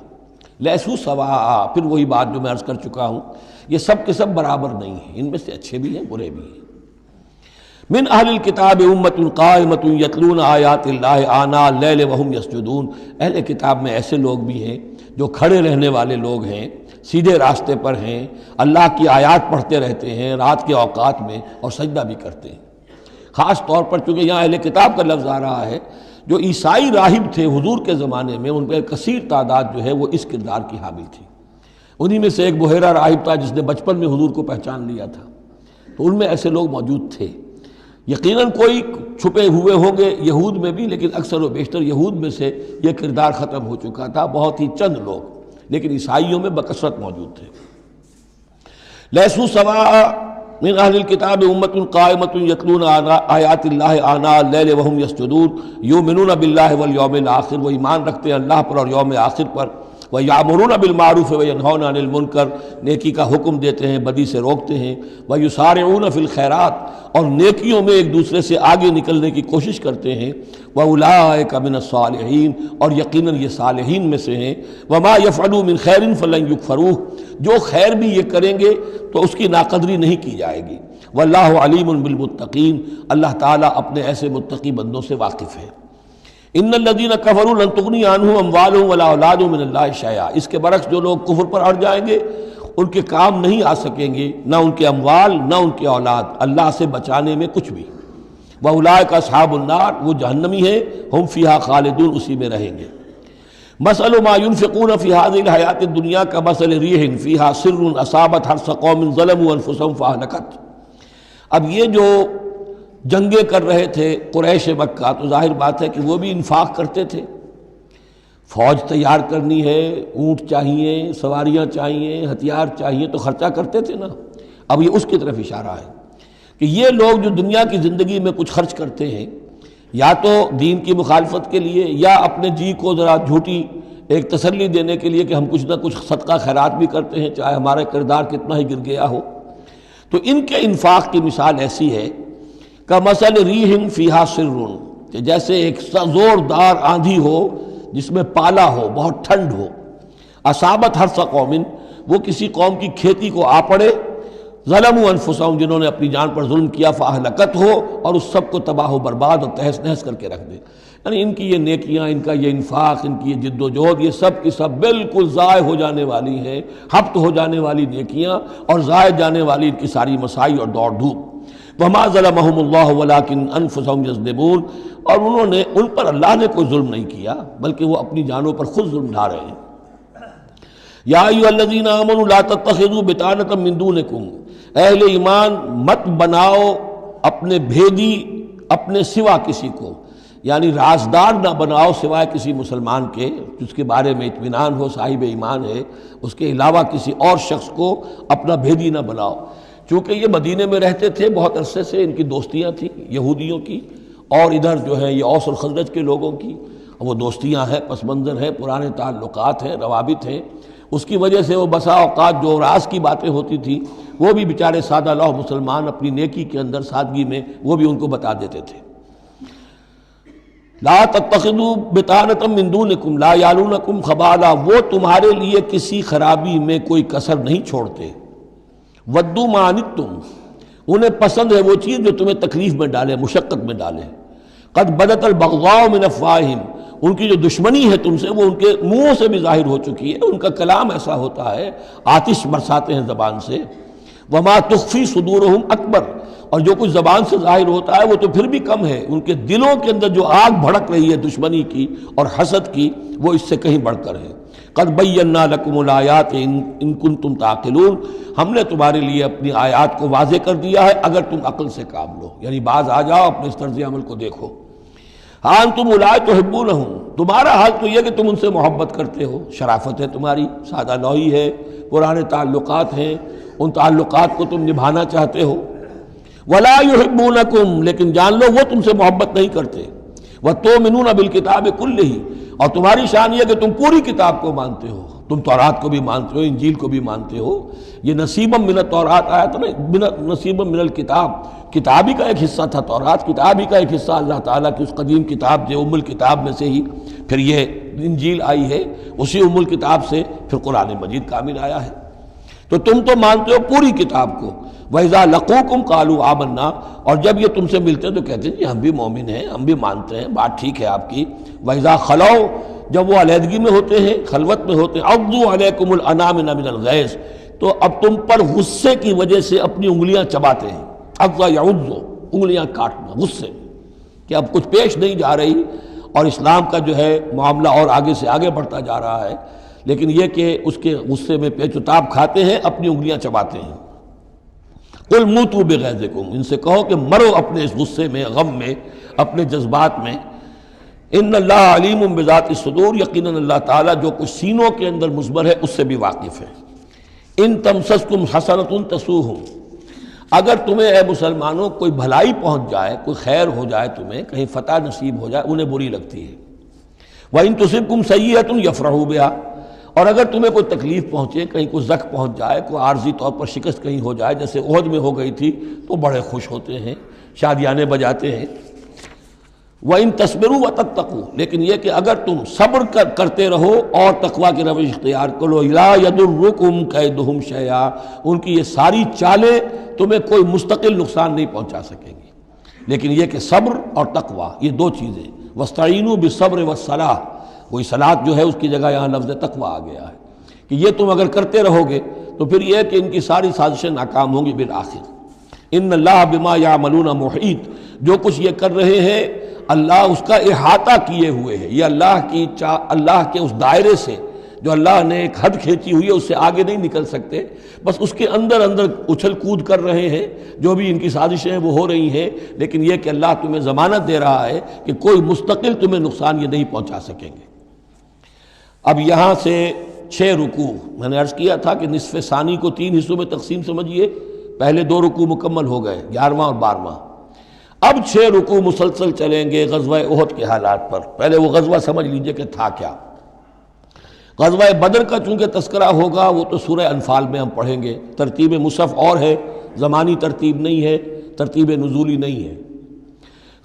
لیسوا سواء، پھر وہی بات جو میں عرض کر چکا ہوں، یہ سب کے سب برابر نہیں ہیں، ان میں سے اچھے بھی ہیں برے بھی ہیں۔ من اہل الکتاب امۃ قائمۃ یتلون آیات اللہ آناء اللیل وہم یسجدون، اہل کتاب میں ایسے لوگ بھی ہیں جو کھڑے رہنے والے لوگ ہیں، سیدھے راستے پر ہیں، اللہ کی آیات پڑھتے رہتے ہیں رات کے اوقات میں اور سجدہ بھی کرتے ہیں۔ خاص طور پر چونکہ یہاں اہل کتاب کا لفظ آ رہا ہے، جو عیسائی راہب تھے حضور کے زمانے میں، ان پہ کثیر تعداد جو ہے وہ اس کردار کی حامل تھی۔ انہی میں سے ایک بحیرہ راہب تھا جس نے بچپن میں حضور کو پہچان لیا تھا، تو ان میں ایسے لوگ موجود تھے۔ یقیناً کوئی چھپے ہوئے ہوں گے یہود میں بھی، لیکن اکثر و بیشتر یہود میں سے یہ کردار ختم ہو چکا تھا، بہت ہی چند لوگ، لیکن عیسائیوں میں بکثرت موجود تھے۔ لیسوا سواء من اہل الکتاب امۃ قائمۃ یتلون آیات اللہ آناء اللیل وہم یسجدون یؤمنون باللہ والیوم الآخر، وہ ایمان رکھتے ہیں اللہ پر اور یوم آخر پر۔ وَيَأْمُرُونَ بِالْمَعْرُوفِ وَيَنْهَوْنَ عَنِ الْمُنْكَرِ، نیکی کا حکم دیتے ہیں بدی سے روکتے ہیں۔ وَيُسَارِعُونَ فِي الْخَيْرَاتِ، اور نیکیوں میں ایک دوسرے سے آگے نکلنے کی کوشش کرتے ہیں۔ وَأُولَٰئِكَ مِنَ الصَّالِحِينَ، اور یقیناً یہ صالحین میں سے ہیں۔ وَمَا يَفْعَلُوا مِنْ خَيْرٍ فَلَنْ يُكْفَرُوهُ، جو خیر بھی یہ کریں گے تو اس کی ناقدری نہیں کی جائے گی۔ وَاللَّهُ عَلِيمٌ بِالْمُتَّقِينَ، اللہ تعالیٰ اپنے ایسے متقی بندوں سے واقف ہے۔ ان الذین کفروا لن تغنی عنہم اموالہم ولا اولادہم من اللہ شیئا، اس کے برعکس جو لوگ کفر پر اڑ جائیں گے ان کے کام نہیں آ سکیں گے، نہ ان کے اموال نہ ان کے اولاد، اللہ سے بچانے میں کچھ بھی۔ وَأُولَٰئِكَ أَصْحَابُ النَّارِ، وہ جہنمی ہیں، ہم فیہا خالدون، اسی میں رہیں گے۔ مثل ما ينفقون في هذه الحیات الدنیا كمثل ريح فيها سر اصابت حرث قوم ظلموا انفسهم فاهلكت۔ اب یہ جو جنگیں کر رہے تھے قریش مکہ، تو ظاہر بات ہے کہ وہ بھی انفاق کرتے تھے، فوج تیار کرنی ہے، اونٹ چاہیے، سواریاں چاہیے، ہتھیار چاہیے، تو خرچہ کرتے تھے نا۔ اب یہ اس کی طرف اشارہ ہے کہ یہ لوگ جو دنیا کی زندگی میں کچھ خرچ کرتے ہیں، یا تو دین کی مخالفت کے لیے، یا اپنے جی کو ذرا جھوٹی ایک تسلی دینے کے لیے کہ ہم کچھ نہ کچھ صدقہ خیرات بھی کرتے ہیں، چاہے ہمارا کردار کتنا ہی گر گیا ہو، تو ان کے انفاق کی مثال ایسی ہے کمثل ریح فیہا سر، کہ جیسے ایک زوردار آندھی ہو جس میں پالا ہو، بہت ٹھنڈ ہو، اصابت حرث قوم، وہ کسی قوم کی کھیتی کو آ پڑے، ظلموا انفسہم، جنہوں نے اپنی جان پر ظلم کیا، فاہلکت ہو، اور اس سب کو تباہ و برباد اور تہس نہس کر کے رکھ دے۔ یعنی ان کی یہ نیکیاں، ان کا یہ انفاق، ان کی یہ جد و جہد، یہ سب کی سب بالکل ضائع ہو جانے والی ہیں، ہبط ہو جانے والی نیکیاں، اور ضائع جانے والی ان کی ساری مساعی اور دوڑ دھوپ۔ وما ظلمهم اللہ ولکن انفسہم یظلمون، اور انہوں نے، ان پر اللہ نے کوئی ظلم نہیں کیا، بلکہ وہ اپنی جانوں پر خود ظلم ڈھا رہے ہیں۔ یا ایھا الذین آمنوا لا تتخذوا بطانۃ من دونکم، اہل ایمان مت بناؤ اپنے بھیدی اپنے سوا کسی کو، یعنی رازدار نہ بناؤ سوائے کسی مسلمان کے جس کے بارے میں اطمینان ہو، صاحب ایمان ہے، اس کے علاوہ کسی اور شخص کو اپنا بھیدی نہ بناؤ۔ چونکہ یہ مدینے میں رہتے تھے بہت عرصے سے، ان کی دوستیاں تھیں یہودیوں کی، اور ادھر جو ہے یہ اوس اور خزرج کے لوگوں کی، وہ دوستیاں ہیں، پس منظر ہے، پرانے تعلقات ہیں، روابط ہیں، اس کی وجہ سے وہ بسا اوقات جو راز کی باتیں ہوتی تھی وہ بھی بیچارے سادہ لوح مسلمان اپنی نیکی کے اندر، سادگی میں، وہ بھی ان کو بتا دیتے تھے۔ لا تتخذوا بطانۃ من دونکم لا یعلونکم خبالا، وہ تمہارے لیے کسی خرابی میں کوئی کسر نہیں چھوڑتے۔ ودوا ما عنتم، انہیں پسند ہے وہ چیز جو تمہیں تکلیف میں ڈالے، مشقت میں ڈالے۔ قد بدت البغضاء من افواہہم، ان کی جو دشمنی ہے تم سے وہ ان کے منہوں سے بھی ظاہر ہو چکی ہے، ان کا کلام ایسا ہوتا ہے، آتش برساتے ہیں زبان سے۔ وما تخفی صدورہم اکبر، اور جو کچھ زبان سے ظاہر ہوتا ہے وہ تو پھر بھی کم ہے، ان کے دلوں کے اندر جو آگ بھڑک رہی ہے دشمنی کی اور حسد کی، وہ اس سے کہیں بڑھ کر ہے۔ قد بینا لکم الآیات ان کنتم تعقلون، ہم نے تمہارے لیے اپنی آیات کو واضح کر دیا ہے اگر تم عقل سے کام لو، یعنی باز آ جاؤ، اپنے اس طرز عمل کو دیکھو۔ ہاں انتم اولئک تحبونہم، تمہارا حال تو یہ کہ تم ان سے محبت کرتے ہو، شرافت ہے تمہاری، سادہ لوحی ہے، پرانے تعلقات ہیں، ان تعلقات کو تم نبھانا چاہتے ہو۔ ولا یحبونکم، لیکن جان لو وہ تم سے محبت نہیں کرتے۔ وتؤمنون بالکتاب کلہ، اور تمہاری شان یہ کہ تم پوری کتاب کو مانتے ہو، تم تورات کو بھی مانتے ہو، انجیل کو بھی مانتے ہو۔ یہ نصیبا من التورات آیا تھا نا، نصیبا من الکتاب، کتاب ہی کا ایک حصہ تھا تورات، کتاب ہی کا ایک حصہ اللہ تعالیٰ کی اس قدیم کتاب جو ام الکتاب میں سے ہی پھر یہ انجیل آئی ہے، اسی ام الکتاب سے پھر قرآن مجید کامل آیا ہے۔ تو تم تو مانتے ہو پوری کتاب کو۔ وَإِذَا لَقُوكُمْ قَالُوا آمَنَّا، اور جب یہ تم سے ملتے تو کہتے ہیں جی ہم بھی مومن ہیں، ہم بھی مانتے ہیں، بات ٹھیک ہے آپ کی۔ وَإِذَا خَلَوْا، جب وہ علیحدگی میں ہوتے ہیں، خلوت میں ہوتے ہیں، عَضُّوا عَلَيْكُمُ الْأَنَامِنَ مِنَ الْغَيْظِ، تو اب تم پر غصے کی وجہ سے اپنی انگلیاں چباتے ہیں۔ عَضَّ يَعُضُّ، انگلیاں کاٹنا، غصے کہ اب کچھ پیش نہیں جا رہی، اور اسلام کا جو ہے معاملہ اور آگے سے آگے بڑھتا جا رہا ہے، لیکن یہ کہ اس کے غصے میں پیچ و تاب کھاتے ہیں، اپنی انگلیاں چباتے ہیں۔ قل موتوا بغیظکم، ان سے کہو کہ مرو اپنے اس غصے میں، غم میں، اپنے جذبات میں۔ ان اللہ علیم بذات الصدور، یقیناً اللہ تعالیٰ جو کچھ سینوں کے اندر مضمر ہے اس سے بھی واقف ہے۔ ان تمسسکم حسنۃ تسؤہم، اگر تمہیں اے مسلمانوں کوئی بھلائی پہنچ جائے، کوئی خیر ہو جائے، تمہیں کہیں فتح نصیب ہو جائے، انہیں بری لگتی ہے۔ وَإِن تُصِبْكُمْ سَیِّئَةٌ یفرحوا بِہَا، اور اگر تمہیں کوئی تکلیف پہنچے، کہیں کوئی زخم پہنچ جائے، کوئی عارضی طور پر شکست کہیں ہو جائے، جیسے احد میں ہو گئی تھی، تو بڑے خوش ہوتے ہیں، شادیانے بجاتے ہیں۔ وَإِن تَصْبِرُوا وَتَتَّقُوا، لیکن یہ کہ اگر تم صبر کرتے رہو اور تقویٰ کی روش اختیار کرو، لَا يَضُرُّكُمْ كَيْدُهُمْ شَيْئًا، ان کی یہ ساری چالیں تمہیں کوئی مستقل نقصان نہیں پہنچا سکیں گی۔ لیکن یہ کہ صبر اور تقویٰ، یہ دو چیزیں، وَاسْتَعِینُوا بِالصَّبْرِ وَالصَّلَاةِ، وہی صلاۃ جو ہے اس کی جگہ یہاں لفظ تقویٰ آ گیا ہے کہ یہ تم اگر کرتے رہو گے تو پھر یہ کہ ان کی ساری سازشیں ناکام ہوں گی بالآخر۔ ان اللہ بما یعملون محیط، جو کچھ یہ کر رہے ہیں اللہ اس کا احاطہ کیے ہوئے ہے. یہ اللہ کے اس دائرے سے جو اللہ نے ایک حد کھینچی ہوئی ہے اس سے آگے نہیں نکل سکتے، بس اس کے اندر اندر اچھل کود کر رہے ہیں. جو بھی ان کی سازشیں ہیں وہ ہو رہی ہیں، لیکن یہ کہ اللہ تمہیں ضمانت دے رہا ہے کہ کوئی مستقل تمہیں نقصان یہ نہیں پہنچا سکیں گے. اب یہاں سے 6 رکوع، میں نے عرض کیا تھا کہ نصف ثانی کو 3 حصوں میں تقسیم سمجھیے. پہلے 2 رکوع مکمل ہو گئے، 11واں اور 12واں. اب 6 رکوع مسلسل چلیں گے غزوہ احد کے حالات پر. پہلے وہ غزوہ سمجھ لیجئے کہ تھا کیا. غزوہ بدر کا چونکہ تذکرہ ہوگا وہ تو سورہ انفال میں ہم پڑھیں گے. ترتیب مصحف اور ہے، زمانی ترتیب نہیں ہے، ترتیب نزولی نہیں ہے.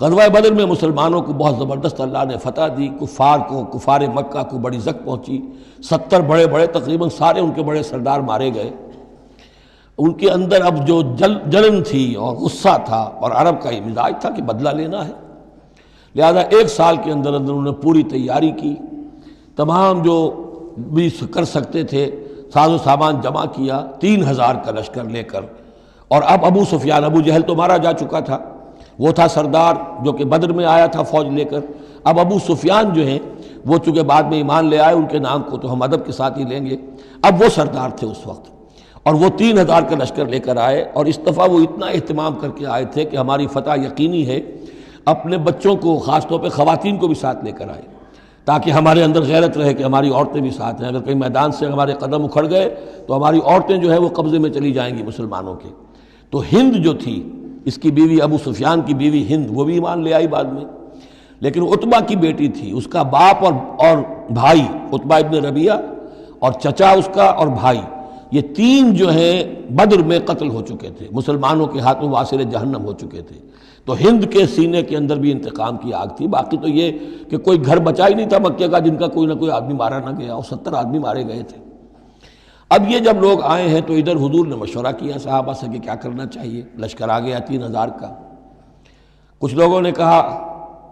غزوہ بدر میں مسلمانوں کو بہت زبردست اللہ نے فتح دی. کفار مکہ کو بڑی زک پہنچی. 70 بڑے تقریباً سارے ان کے بڑے سردار مارے گئے. ان کے اندر اب جو جلن تھی اور غصہ تھا، اور عرب کا یہ مزاج تھا کہ بدلہ لینا ہے، لہذا 1 سال کے اندر انہوں نے پوری تیاری کی. تمام جو بھی کر سکتے تھے ساز و سامان جمع کیا، 3000 کا لشکر لے کر. اور اب ابو سفیان، ابو جہل تو مارا جا چکا تھا، وہ تھا سردار جو کہ بدر میں آیا تھا فوج لے کر. اب ابو سفیان جو ہیں وہ چونکہ بعد میں ایمان لے آئے، ان کے نام کو تو ہم ادب کے ساتھ ہی لیں گے. اب وہ سردار تھے اس وقت، اور وہ 3000 کا لشکر لے کر آئے. اور اس دفعہ وہ اتنا اہتمام کر کے آئے تھے کہ ہماری فتح یقینی ہے. اپنے بچوں کو، خاص طور پہ خواتین کو بھی ساتھ لے کر آئے تاکہ ہمارے اندر غیرت رہے کہ ہماری عورتیں بھی ساتھ ہیں. اگر کہیں میدان سے ہمارے قدم اکھڑ گئے تو ہماری عورتیں جو ہیں وہ قبضے میں چلی جائیں گی مسلمانوں کے. تو ہند جو تھی، اس کی بیوی، ابو سفیان کی بیوی ہند، وہ بھی ایمان لے آئی بعد میں. لیکن عتبہ کی بیٹی تھی، اس کا باپ اور بھائی عتبہ ابن ربیعہ، اور چچا اس کا اور بھائی، یہ 3 جو ہیں بدر میں قتل ہو چکے تھے، مسلمانوں کے ہاتھوں واسر جہنم ہو چکے تھے. تو ہند کے سینے کے اندر بھی انتقام کی آگ تھی. باقی تو یہ کہ کوئی گھر بچا ہی نہیں تھا مکے کا جن کا کوئی نہ کوئی آدمی مارا نہ گیا، اور 70 آدمی مارے گئے تھے. اب یہ جب لوگ آئے ہیں تو ادھر حضور نے مشورہ کیا صحابہ سے کہ کیا کرنا چاہیے. لشکر آ گیا 3000 کا. کچھ لوگوں نے کہا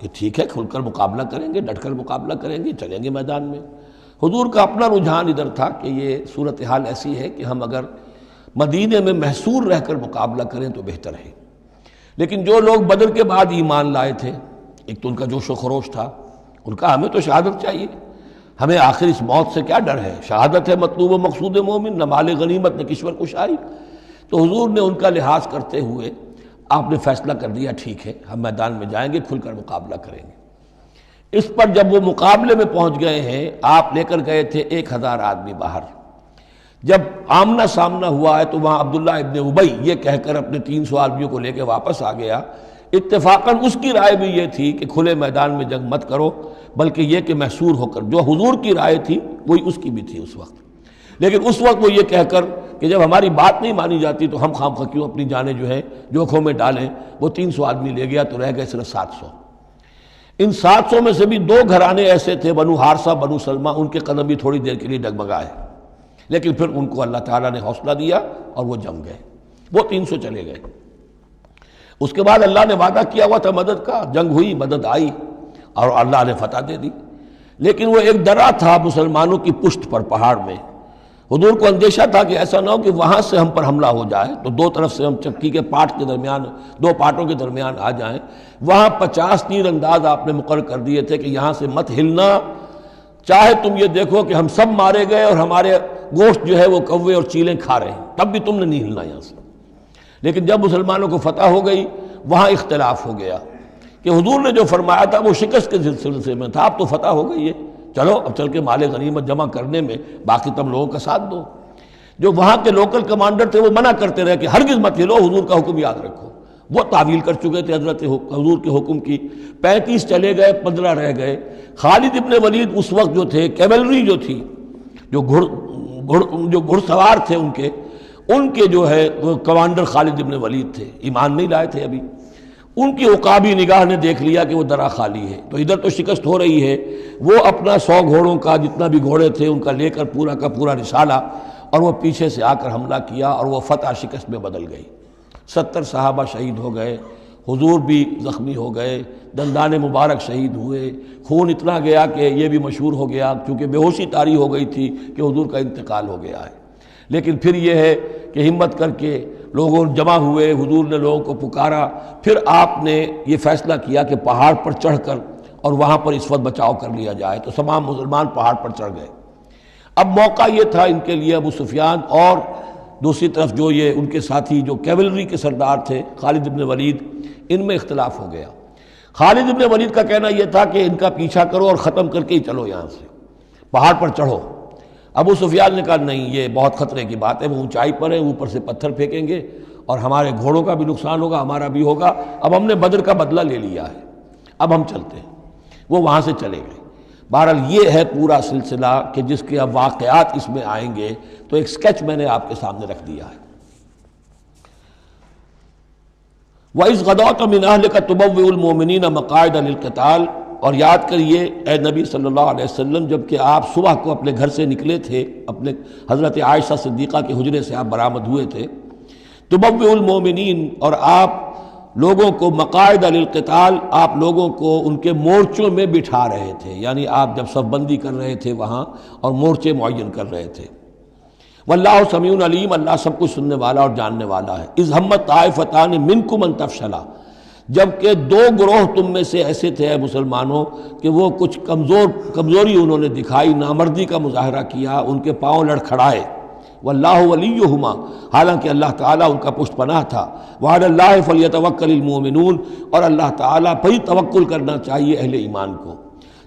کہ ٹھیک ہے، کھل کر مقابلہ کریں گے، ڈٹ کر مقابلہ کریں گے، چلیں گے میدان میں. حضور کا اپنا رجحان ادھر تھا کہ یہ صورتحال ایسی ہے کہ ہم اگر مدینے میں محصور رہ کر مقابلہ کریں تو بہتر ہے. لیکن جو لوگ بدر کے بعد ایمان لائے تھے، ایک تو ان کا جوش و خروش تھا، ان کا ہمیں تو شہادت چاہیے، ہمیں آخر اس موت سے کیا ڈر ہے، شہادت ہے مطلوب و مقصود مومن، نہ مال غنیمت نہ کشور کشائی. تو حضور نے ان کا لحاظ کرتے ہوئے آپ نے فیصلہ کر دیا ٹھیک ہے ہم میدان میں جائیں گے، کھل کر مقابلہ کریں گے. اس پر جب وہ مقابلے میں پہنچ گئے ہیں، آپ لے کر گئے تھے 1000 آدمی باہر. جب آمنا سامنا ہوا ہے تو وہاں عبداللہ ابن ابی یہ کہہ کر اپنے 300 آدمیوں کو لے کے واپس آ گیا. اتفاقاً اس کی رائے بھی یہ تھی کہ کھلے میدان میں جنگ مت کرو، بلکہ یہ کہ محصور ہو کر. جو حضور کی رائے تھی وہی اس کی بھی تھی اس وقت. لیکن اس وقت وہ یہ کہہ کر کہ جب ہماری بات نہیں مانی جاتی تو ہم خواہ کیوں اپنی جانیں جو ہیں جوکھوں میں ڈالیں. وہ 300 آدمی لے گیا تو رہ گئے صرف 700. ان 700 میں سے بھی 2 گھرانے ایسے تھے، بنو حارثہ بنو سلمہ، ان کے قدم بھی تھوڑی دیر کے لیے ڈگمگائے، لیکن پھر ان کو اللہ تعالیٰ نے حوصلہ دیا اور وہ جم گئے. وہ 300 چلے گئے. اس کے بعد اللہ نے وعدہ کیا ہوا تھا مدد کا، جنگ ہوئی، مدد آئی اور اللہ نے فتح دے دی. لیکن وہ ایک درہ تھا مسلمانوں کی پشت پر پہاڑ میں. حضور کو اندیشہ تھا کہ ایسا نہ ہو کہ وہاں سے ہم پر حملہ ہو جائے تو 2 طرف سے ہم چکی کے پاٹ کے درمیان، 2 پاٹوں کے درمیان آ جائیں. وہاں 50 تیر انداز آپ نے مقرر کر دیے تھے کہ یہاں سے مت ہلنا، چاہے تم یہ دیکھو کہ ہم سب مارے گئے اور ہمارے گوشت جو ہے وہ کوے اور چیلیں کھا رہے ہیں، تب بھی تم نے نہیں ہلنا یہاں سے. لیکن جب مسلمانوں کو فتح ہو گئی وہاں اختلاف ہو گیا کہ حضور نے جو فرمایا تھا وہ شکست کے سلسلے میں تھا. اب تو فتح ہو گئی ہے، چلو اب چل کے مال غنیمت جمع کرنے میں باقی تم لوگوں کا ساتھ دو. جو وہاں کے لوکل کمانڈر تھے وہ منع کرتے رہے کہ ہرگز مت ہلو، حضور کا حکم یاد رکھو. وہ تعویل کر چکے تھے حضرت حضور کے حکم کی. 35 چلے گئے، 15 رہ گئے. خالد ابن ولید اس وقت جو تھے، کیولری جو تھی، جو گھڑ سوار تھے ان کے جو ہے کمانڈر خالد ابن ولید تھے، ایمان نہیں لائے تھے ابھی. ان کی عقابی نگاہ نے دیکھ لیا کہ وہ درہ خالی ہے، تو ادھر تو شکست ہو رہی ہے. وہ اپنا 100 گھوڑوں کا جتنا بھی گھوڑے تھے ان کا لے کر پورا کا پورا رسالہ، اور وہ پیچھے سے آ کر حملہ کیا اور وہ فتح شکست میں بدل گئی. 70 صحابہ شہید ہو گئے، حضور بھی زخمی ہو گئے، دندان مبارک شہید ہوئے. خون اتنا گیا کہ یہ بھی مشہور ہو گیا کیونکہ بے ہوشی طاری ہو گئی تھی کہ حضور کا انتقال ہو گیا ہے. لیکن پھر یہ ہے کہ ہمت کر کے لوگوں جمع ہوئے، حضور نے لوگوں کو پکارا، پھر آپ نے یہ فیصلہ کیا کہ پہاڑ پر چڑھ کر اور وہاں پر اس وقت بچاؤ کر لیا جائے، تو تمام مسلمان پہاڑ پر چڑھ گئے۔ اب موقع یہ تھا ان کے لیے، ابو سفیان اور دوسری طرف جو یہ ان کے ساتھی جو کیولری کے سردار تھے خالد بن ولید، ان میں اختلاف ہو گیا۔ خالد بن ولید کا کہنا یہ تھا کہ ان کا پیچھا کرو اور ختم کر کے ہی چلو، یہاں سے پہاڑ پر چڑھو۔ ابو سفیان نے کہا نہیں، یہ بہت خطرے کی بات ہے، وہ اونچائی پر ہے، اوپر سے پتھر پھینکیں گے اور ہمارے گھوڑوں کا بھی نقصان ہوگا، ہمارا بھی ہوگا، اب ہم نے بدر کا بدلہ لے لیا ہے، اب ہم چلتے ہیں۔ وہ وہاں سے چلے گئے۔ بہرحال یہ ہے پورا سلسلہ کہ جس کے اب واقعات اس میں آئیں گے، تو ایک سکیچ میں نے آپ کے سامنے رکھ دیا ہے۔ وَإِذْ غَدَوْتَ مِنْ أَهْلِكَ تُبَوِّئُ الْمُؤْمِنِينَ مَقَاعِدَ لِلْقِتَالِ، اور یاد کریے اے نبی صلی اللہ علیہ وسلم، جب کہ آپ صبح کو اپنے گھر سے نکلے تھے، اپنے حضرت عائشہ صدیقہ کے حجرے سے آپ برآمد ہوئے تھے، تُبَوِّئُ الْمُؤْمِنِينَ، اور آپ لوگوں کو مقاعد للقتال، آپ لوگوں کو ان کے مورچوں میں بٹھا رہے تھے، یعنی آپ جب صف بندی کر رہے تھے وہاں اور مورچے معین کر رہے تھے۔ واللہ سمیع علیم، اللہ سب کچھ سننے والا اور جاننے والا ہے۔ اذ ہمت طائفتان منکم ان تفشلا، جبکہ دو گروہ تم میں سے ایسے تھے اے مسلمانوں کہ وہ کچھ کمزوری انہوں نے دکھائی، نامردی کا مظاہرہ کیا، ان کے پاؤں لڑکھڑائے۔ واللہ ولیہما، حالانکہ اللہ تعالیٰ ان کا پشت پناہ تھا۔ وعلی اللہ فلیتوکل المؤمنون، اور اللہ تعالیٰ پر ہی توکل کرنا چاہیے اہل ایمان کو۔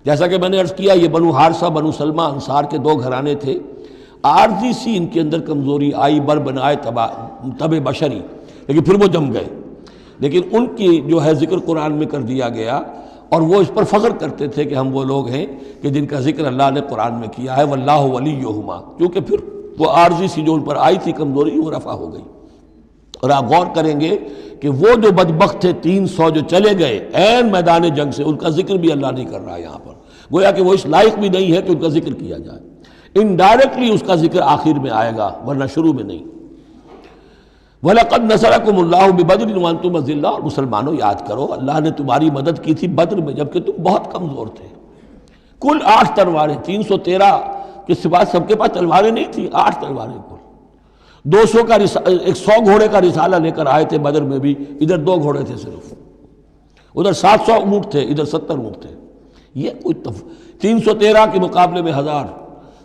جیسا کہ میں نے عرض کیا، یہ بنو حارثہ بنو سلمہ انصار کے دو گھرانے تھے، عارضی سی ان کے اندر کمزوری آئی، بر بنائے تب بشری، لیکن پھر وہ جم گئے۔ لیکن ان کی جو ہے ذکر قرآن میں کر دیا گیا، اور وہ اس پر فخر کرتے تھے کہ ہم وہ لوگ ہیں کہ جن کا ذکر اللہ نے قرآن میں کیا ہے، واللہ ولیہما، کیونکہ پھر وہ عارضی سی جو ان پر آئی تھی کمزوری، وہ رفع ہو گئی۔ اور آپ غور کریں گے کہ وہ جو بدبخت تھے 300 جو چلے گئے عین میدان جنگ سے، ان کا ذکر بھی اللہ نہیں کر رہا ہے یہاں پر، گویا کہ وہ اس لائق بھی نہیں ہے کہ ان کا ذکر کیا جائے۔ انڈائریکٹلی اس کا ذکر آخر میں آئے گا، ورنہ شروع میں نہیں۔ وَلَقَدْ نَصَرَكُمُ اللَّهُ بِبَدْرٍ وَأَنْتُمْ أَذِلَّةٌ، اور مسلمانوں یاد کرو اللہ نے تمہاری مدد کی تھی بدر میں جبکہ تم بہت کمزور تھے۔ کل 8 تلواریں، 313 کے سوا سب کے پاس تلواریں نہیں تھیں، 8 تلواریں کل۔ 200 کا 100 گھوڑے کا رسالہ لے کر آئے تھے بدر میں بھی، ادھر 2 گھوڑے تھے صرف، ادھر 700 اونٹ تھے، ادھر 70 اونٹ تھے۔ یہ کوئی 313 کے مقابلے میں 1000،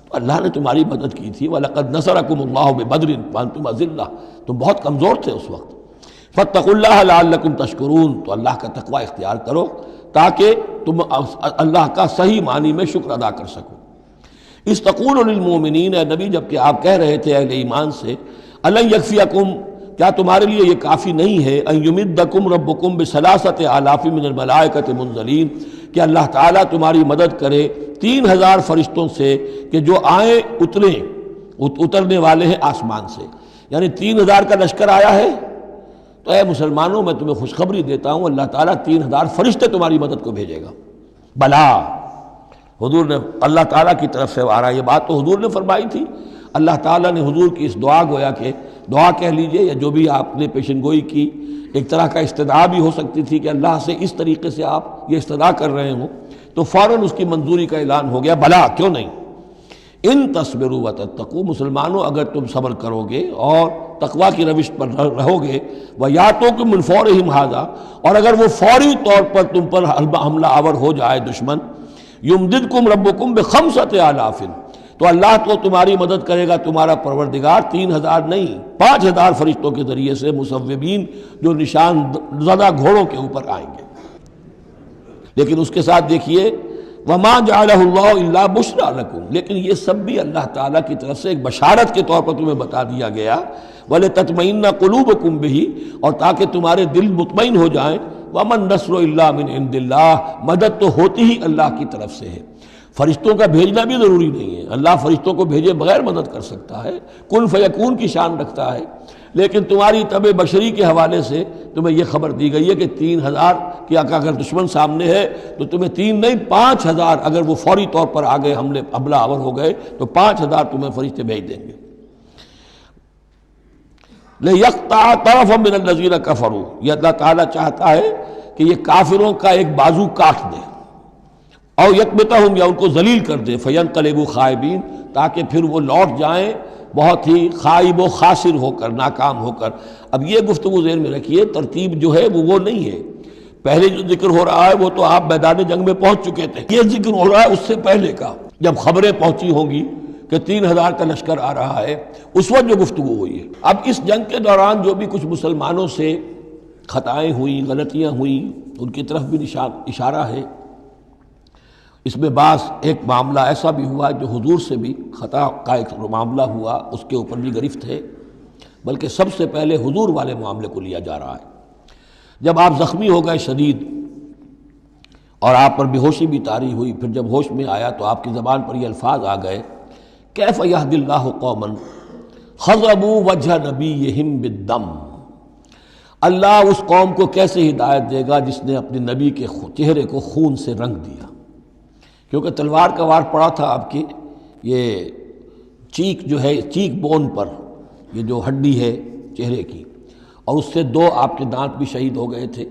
تو اللہ نے تمہاری مدد کی تھی۔ وَلَقَدْ نَصَرَكُمُ اللَّهُ بِبَدْرٍ وَأَنْتُمْ أَذِلَّةٌ، تم بہت کمزور تھے اس وقت۔ فَاتَّقُوا اللَّهَ لَعَلَّكُمْ تَشْكُرُونَ، تو اللہ کا تقوی اختیار کرو تاکہ تم اللہ کا صحیح معنی میں شکر ادا کر سکو۔ اس تقول للمؤمنین، اے نبی جب کہ آپ کہہ رہے تھے اہل ایمان سے، الن یکفیکم، کیا تمہارے لیے یہ کافی نہیں ہے، ان یمدکم ربکم بثلاثۃ آلاف من الملائکۃ منزلین، کہ اللہ تعالیٰ تمہاری مدد کرے 3000 فرشتوں سے کہ جو آئیں اترنے والے ہیں آسمان سے، یعنی 3000 کا لشکر آیا ہے۔ تو اے مسلمانوں میں تمہیں خوشخبری دیتا ہوں، اللہ تعالیٰ 3000 فرشتے تمہاری مدد کو بھیجے گا۔ بلا، حضور نے اللہ تعالیٰ کی طرف سے آ رہا، یہ بات تو حضور نے فرمائی تھی، اللہ تعالیٰ نے حضور کی اس دعا، گویا کہ دعا کہہ لیجئے یا جو بھی آپ نے پیشن گوئی کی، ایک طرح کا استدعا بھی ہو سکتی تھی کہ اللہ سے اس طریقے سے آپ یہ استدعا کر رہے ہوں، تو فوراً اس کی منظوری کا اعلان ہو گیا، بلا کیوں نہیں۔ ان تصبروا وتتقوا، مسلمانوں اگر تم صبر کرو گے اور تقوی کی روش پر رہو گے، وَيَأْتُوكُم مِّن فَوْرِهِمْ هَٰذَا، اور اگر وہ فوری طور پر تم پر حملہ آور ہو جائے دشمن، یمددکم ربکم بخمسۃ آلاف، تو اللہ تو تمہاری مدد کرے گا تمہارا پروردگار 3000 نہیں 5000 فرشتوں کے ذریعے سے، مصوبین جو نشان زدہ گھوڑوں کے اوپر آئیں گے۔ لیکن اس کے ساتھ دیکھیے وَمَا جَعَلَهُ اللَّهُ إِلَّا بُشْرَىٰ لَكُمْ، لیکن یہ سب بھی اللہ تعالیٰ کی طرف سے ایک بشارت کے طور پر تمہیں بتا دیا گیا، وَلِتَطْمَئِنَّ قُلُوبُكُمْ بِهِ، اور تاکہ تمہارے دل مطمئن ہو جائیں، وَمَا النَّصْرُ إِلَّا مِنْ عِنْدِ اللَّهِ، مدد تو ہوتی ہی اللہ کی طرف سے ہے، فرشتوں کا بھیجنا بھی ضروری نہیں ہے، اللہ فرشتوں کو بھیجے بغیر مدد کر سکتا ہے، کن فیکون کی شان رکھتا ہے۔ لیکن تمہاری طبع بشری کے حوالے سے تمہیں یہ خبر دی گئی ہے کہ 3000 کی اگر دشمن سامنے ہے تو تمہیں 3 نہیں 5000، اگر وہ فوری طور پر آگے حملہ آور ہو گئے تو 5000 تمہیں فرشتے بھیج دیں گے۔ لِيَقْطَعَ طَرَفًا مِّنَ الَّذِينَ كَفَرُوا، یہ اللہ تعالیٰ چاہتا ہے کہ یہ کافروں کا ایک بازو کاٹ دے، او یکبتہم، یا ان کو ذلیل کر دے، فینقلبوا خائبین، تاکہ پھر وہ لوٹ جائیں بہت ہی خائب و خاسر ہو کر، ناکام ہو کر۔ اب یہ گفتگو ذہن میں رکھیے، ترتیب جو ہے وہ نہیں ہے۔ پہلے جو ذکر ہو رہا ہے وہ تو آپ میدان جنگ میں پہنچ چکے تھے، یہ ذکر ہو رہا ہے اس سے پہلے کا، جب خبریں پہنچی ہوں گی کہ 3000 کا لشکر آ رہا ہے، اس وقت جو گفتگو ہوئی ہے۔ اب اس جنگ کے دوران جو بھی کچھ مسلمانوں سے خطائیں ہوئیں، غلطیاں ہوئیں، ان کی طرف بھی اشارہ ہے۔ اس میں بعض ایک معاملہ ایسا بھی ہوا جو حضور سے بھی خطا کا ایک معاملہ ہوا، اس کے اوپر بھی گرفت ہے، بلکہ سب سے پہلے حضور والے معاملے کو لیا جا رہا ہے۔ جب آپ زخمی ہو گئے شدید اور آپ پر بے ہوشی بھی طاری ہوئی، پھر جب ہوش میں آیا تو آپ کی زبان پر یہ الفاظ آ گئے، کیف یہدی اللہ قوما خضبوا وجہ نبیہم بالدم، اللہ اس قوم کو کیسے ہدایت دے گا جس نے اپنے نبی کے چہرے کو خون سے رنگ دیا، کیونکہ تلوار کا وار پڑا تھا آپ کی یہ چیک جو ہے، چیک بون پر، یہ جو ہڈی ہے چہرے کی، اور اس سے 2 آپ کے دانت بھی شہید ہو گئے تھے،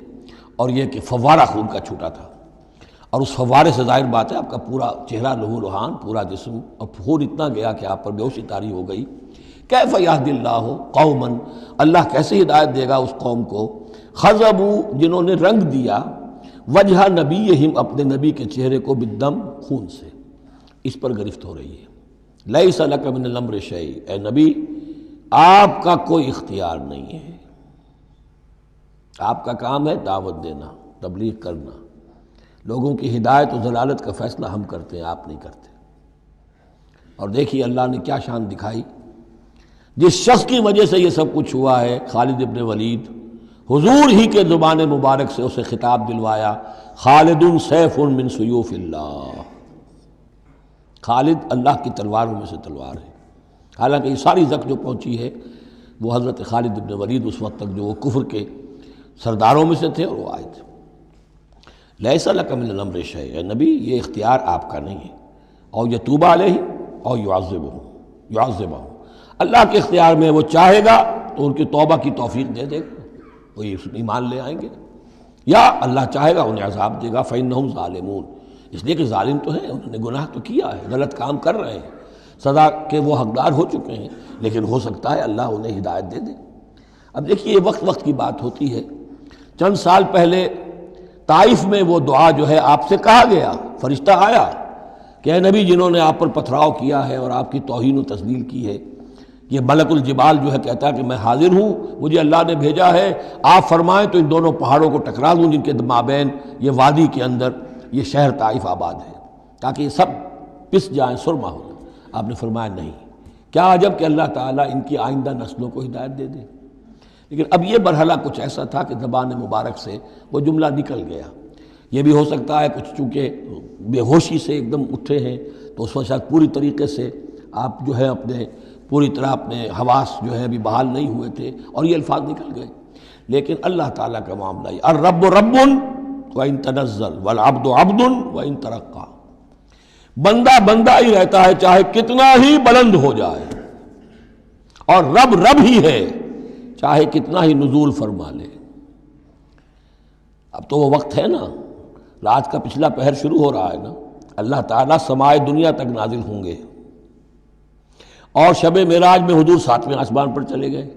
اور یہ کہ فوارہ خون کا چھوٹا تھا، اور اس فوارے سے ظاہر بات ہے آپ کا پورا چہرہ لہو لہان، پورا جسم، اور خون اتنا گیا کہ آپ پر بے ہوشی طاری ہو گئی۔ کیف یہدی اللہ قوما، اللہ کیسے ہدایت دے گا اس قوم کو، خضبوا جنہوں نے رنگ دیا، وجہ نبیہم اپنے نبی کے چہرے کو، بالدم خون سے۔ اس پر گرفت ہو رہی ہے، لیس لک من الامر شیء، اے نبی آپ کا کوئی اختیار نہیں ہے، آپ کا کام ہے دعوت دینا، تبلیغ کرنا، لوگوں کی ہدایت و ضلالت کا فیصلہ ہم کرتے ہیں، آپ نہیں کرتے۔ اور دیکھیے اللہ نے کیا شان دکھائی، جس شخص کی وجہ سے یہ سب کچھ ہوا ہے، خالد ابن ولید، حضور ہی کے زبان مبارک سے اسے خطاب دلوایا، خالد سیف من سیوف اللہ، خالد اللہ کی تلواروں میں سے تلوار ہے۔ حالانکہ یہ ساری زک جو پہنچی ہے وہ حضرت خالد ابن ولید اس وقت تک جو وہ کفر کے سرداروں میں سے تھے اور وہ آئے تھے۔ لیس لک من الامر شیء، اے نبی یہ اختیار آپ کا نہیں ہے، اور یتوب علیہ اور یعذبہ، اللہ کے اختیار میں، وہ چاہے گا تو ان کی توبہ کی توفیق دے دے گا، وہ ایمان لے آئیں گے، یا اللہ چاہے گا انہیں عذاب دے گا، فإنہم ظالمون، اس لیے کہ ظالم تو ہیں، انہوں نے گناہ تو کیا ہے، غلط کام کر رہے ہیں، سزا کے وہ حقدار ہو چکے ہیں، لیکن ہو سکتا ہے اللہ انہیں ہدایت دے دے۔ اب دیکھیے یہ وقت کی بات ہوتی ہے، چند سال پہلے طائف میں وہ دعا جو ہے آپ سے کہا گیا، فرشتہ آیا کہ اے نبی جنہوں نے آپ پر پتھراؤ کیا ہے اور آپ کی توہین و تذلیل کی ہے، یہ ملک الجبال جو ہے کہتا ہے کہ میں حاضر ہوں، مجھے اللہ نے بھیجا ہے، آپ فرمائیں تو ان دونوں پہاڑوں کو ٹکرا دوں جن کے مابین یہ وادی کے اندر یہ شہر طائف آباد ہے، تاکہ یہ سب پس جائیں، سرما ہو جائیں۔ آپ نے فرمایا نہیں، کیا عجب کہ اللہ تعالیٰ ان کی آئندہ نسلوں کو ہدایت دے دے۔ لیکن اب یہ مرحلہ کچھ ایسا تھا کہ زبان مبارک سے وہ جملہ نکل گیا۔ یہ بھی ہو سکتا ہے کچھ چونکہ بے ہوشی سے ایک دم اٹھے ہیں تو اس وقت شاید پوری طریقے سے آپ جو ہے اپنے پوری طرح اپنے حواس جو ہے ابھی بحال نہیں ہوئے تھے اور یہ الفاظ نکل گئے۔ لیکن اللہ تعالیٰ کا معاملہ یہ الرب رب وَإِن تنزل والعبد عبد وَإِن ترقى، بندہ بندہ ہی رہتا ہے چاہے کتنا ہی بلند ہو جائے، اور رب رب ہی ہے چاہے کتنا ہی نزول فرما لے۔ اب تو وہ وقت ہے نا، رات کا پچھلا پہر شروع ہو رہا ہے نا، اللہ تعالیٰ سمائے دنیا تک نازل ہوں گے، اور شب معراج میں حضور 7ویں آسمان پر چلے گئے۔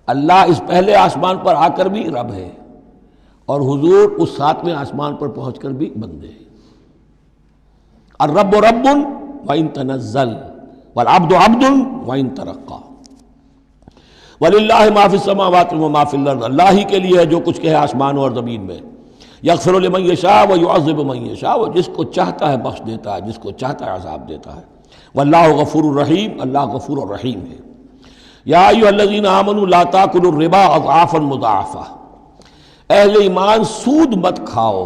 اللہ اس پہلے آسمان پر آ کر بھی رب ہے، اور حضور اس 7ویں آسمان پر پہنچ کر بھی بندے ہیں۔ الرب رب وَإِن تنزل والعبد عبد وَإِن ترقى وَلِلَّهِ مَا فِي السَّمَاوَاتِ وَمَا فِي الْأَرْضِ، اللہ ہی کے لیے ہے جو کچھ کہ ہے آسمانوں اور زمین میں۔ یغفر لمن یشاء ویعذب من یشاء، وہ جس کو چاہتا ہے بخش دیتا ہے، جس کو چاہتا ہے عذاب دیتا ہے۔ واللہ غفور الرحیم، اللہ غفور الرحیم ہے۔ یا ایھا الذین آمنوا لا تاکلوا الربا اضعافا مضاعفہ، اہل ایمان سود مت کھاؤ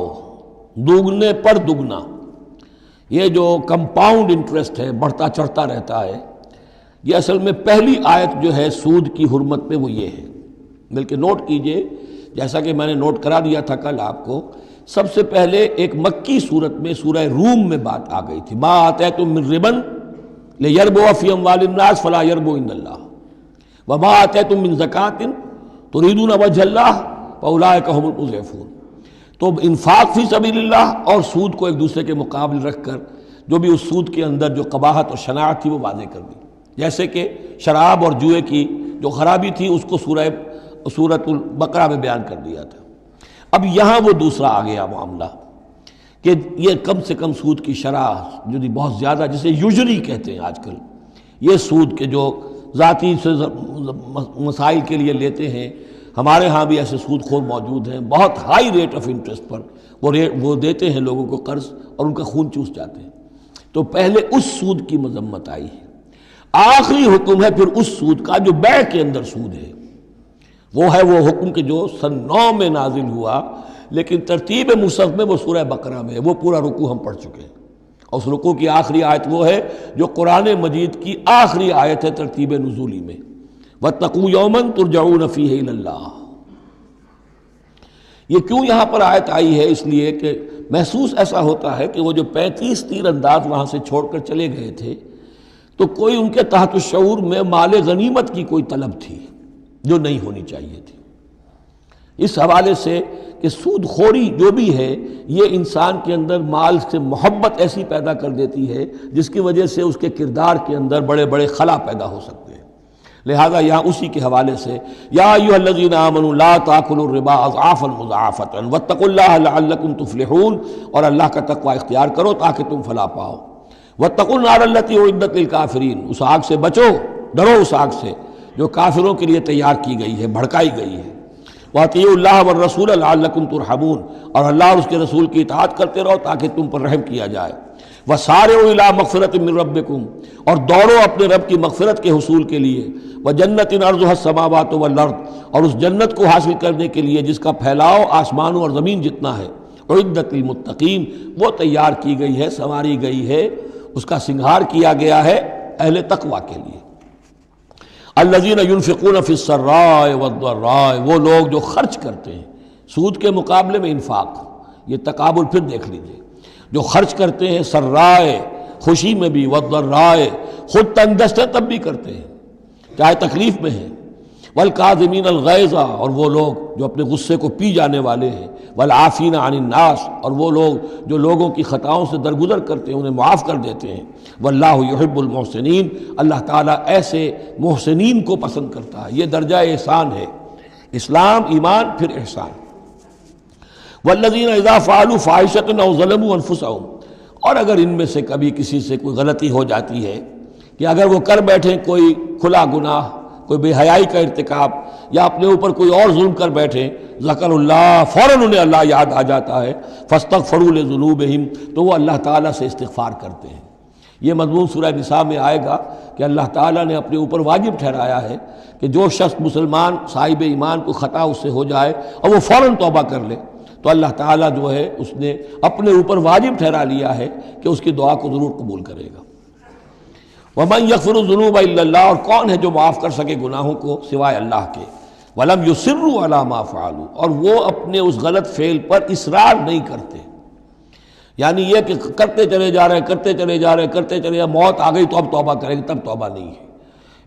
دوگنے پر دگنا۔ یہ جو کمپاؤنڈ انٹرسٹ ہے، بڑھتا چڑھتا رہتا ہے، یہ اصل میں پہلی آیت جو ہے سود کی حرمت میں وہ یہ ہے۔ بلکہ نوٹ کیجئے، جیسا کہ میں نے نوٹ کرا دیا تھا کل آپ کو، سب سے پہلے ایک مکی صورت میں سورہ روم میں بات آ گئی تھی، ما آتیتم من ربا لیربو فی اموال الناس فلا یربو عند اللہ وما آتیتم من زکاۃ تریدون وجہ اللہ فاولئک هم المضعفون۔ تو انفاق فی سبیل اللہ اور سود کو ایک دوسرے کے مقابل رکھ کر جو بھی اس سود کے اندر جو قباحت اور شناعت تھی وہ واضح کر دی۔ جیسے کہ شراب اور جوئے کی جو خرابی تھی اس کو سورۃ البقرہ میں بیان کر دیا تھا۔ اب یہاں وہ دوسرا آ گیا معاملہ کہ یہ کم سے کم سود کی شرح جو بہت زیادہ، جسے یوزری کہتے ہیں آج کل، یہ سود کے جو ذاتی سے مسائل کے لیے لیتے ہیں، ہمارے ہاں بھی ایسے سود خور موجود ہیں، بہت ہائی ریٹ آف انٹرسٹ پر وہ دیتے ہیں لوگوں کو قرض اور ان کا خون چوس جاتے ہیں۔ تو پہلے اس سود کی مذمت آئی ہے، آخری حکم ہے پھر اس سود کا جو بیع کے اندر سود ہے، وہ ہے وہ حکم کہ جو سن 9 میں نازل ہوا، لیکن ترتیب مصحف میں وہ سورہ بقرہ میں ہے، وہ پورا رکوع ہم پڑھ چکے ہیں، اور اس رکوع کی آخری آیت وہ ہے جو قرآن مجید کی آخری آیت ہے ترتیب نزولی میں، وَاتَّقُوا يَوْمًا تُرْجَعُونَ فِيهِ إِلَى اللَّهِ۔ یہ کیوں یہاں پر آیت آئی ہے؟ اس لیے کہ محسوس ایسا ہوتا ہے کہ وہ جو 35 تیر انداز وہاں سے چھوڑ کر چلے گئے تھے، تو کوئی ان کے تحت الشعور میں مال غنیمت کی کوئی طلب تھی جو نہیں ہونی چاہیے تھی۔ اس حوالے سے کہ سود خوری جو بھی ہے یہ انسان کے اندر مال سے محبت ایسی پیدا کر دیتی ہے جس کی وجہ سے اس کے کردار کے اندر بڑے بڑے خلا پیدا ہو سکتے ہیں۔ لہذا یہاں اسی کے حوالے سے یا ایھا الذین آمنوا لا تاکلوا الربا اضعافا مضاعفۃ واتقوا اللہ لعلکم تفلحون، اور اللہ کا تقوی اختیار کرو تاکہ تم فلاح پاؤ۔ واتقوا النار التی اعدت للکافرین، اس آگ سے بچو، ڈرو اس آگ سے جو کافروں کے لیے تیار کی گئی ہے، بھڑکائی گئی ہے۔ وَأَطِیعُوا اللَّهَ وَالرَّسُولَ لَعَلَّکُمْ تُرْحَمُونَ، اور اللہ اور اس کے رسول کی اطاعت کرتے رہو تاکہ تم پر رحم کیا جائے۔ وَسَارِعُوا إِلَىٰ مَغْفِرَةٍ مِّن رَّبِّكُمْ، اور دوڑو اپنے رب کی مغفرت کے حصول کے لیے۔ وَجَنَّةٍ عَرْضُهَا السَّمَاوَاتُ وَالْأَرْضُ، اور اس جنت کو حاصل کرنے کے لیے جس کا پھیلاؤ آسمانوں اور زمین جتنا ہے۔ اعدت للمتقین، وہ تیار کی گئی ہے، سنواری گئی ہے، اس کا سنگھار کیا گیا ہے اہل تقوی کے لیے۔ الذین ينفقون فی السراء والضراء، وہ لوگ جو خرچ کرتے ہیں سود کے مقابلے میں انفاق، یہ تقابل پھر دیکھ لیجئے، جو خرچ کرتے ہیں سرائے خوشی میں بھی، والضراء خود تنگ دست ہے تب بھی کرتے ہیں چاہے تکلیف میں ہیں، والکاظمین الغیظ، اور وہ لوگ جو اپنے غصے کو پی جانے والے ہیں، والعافین عن الناس، اور وہ لوگ جو لوگوں کی خطاؤں سے درگزر کرتے ہیں انہیں معاف کر دیتے ہیں۔ واللہ یحب المحسنین، اللہ تعالیٰ ایسے محسنین کو پسند کرتا ہے، یہ درجہ احسان ہے، اسلام، ایمان، پھر احسان۔ والذین اذا فعلوا فاحشۃ او ظلموا انفسهم، اور اگر ان میں سے کبھی کسی سے کوئی غلطی ہو جاتی ہے کہ اگر وہ کر بیٹھیں کوئی کھلا گناہ، کوئی بے حیائی کا ارتکاب، یا اپنے اوپر کوئی اور ظلم کر بیٹھیں، ذکر اللہ، فوراً انہیں اللہ یاد آ جاتا ہے، فاستغفروا لذنوبہم، تو وہ اللہ تعالیٰ سے استغفار کرتے ہیں۔ یہ مضمون سورہ نساء میں آئے گا کہ اللہ تعالیٰ نے اپنے اوپر واجب ٹھہرایا ہے کہ جو شخص مسلمان صاحب ایمان کو خطا اس سے ہو جائے اور وہ فوراً توبہ کر لے، تو اللہ تعالیٰ جو ہے اس نے اپنے اوپر واجب ٹھہرا لیا ہے کہ اس کی دعا کو ضرور قبول کرے گا۔ وَمَن يَغْفِرُ الذُّنُوبَ إِلَّا اللَّهُ، اور کون ہے جو معاف کر سکے گناہوں کو سوائے اللہ کے۔ وَلَمْ يُصِرُّوا عَلَىٰ مَا فَعَلُوا، اور وہ اپنے اس غلط فعل پر اصرار نہیں کرتے، یعنی یہ کہ کرتے چلے جا رہے کرتے چلے جا رہے کرتے چلے جا، موت آ گئی تو اب توبہ کریں گے، تب توبہ نہیں ہے۔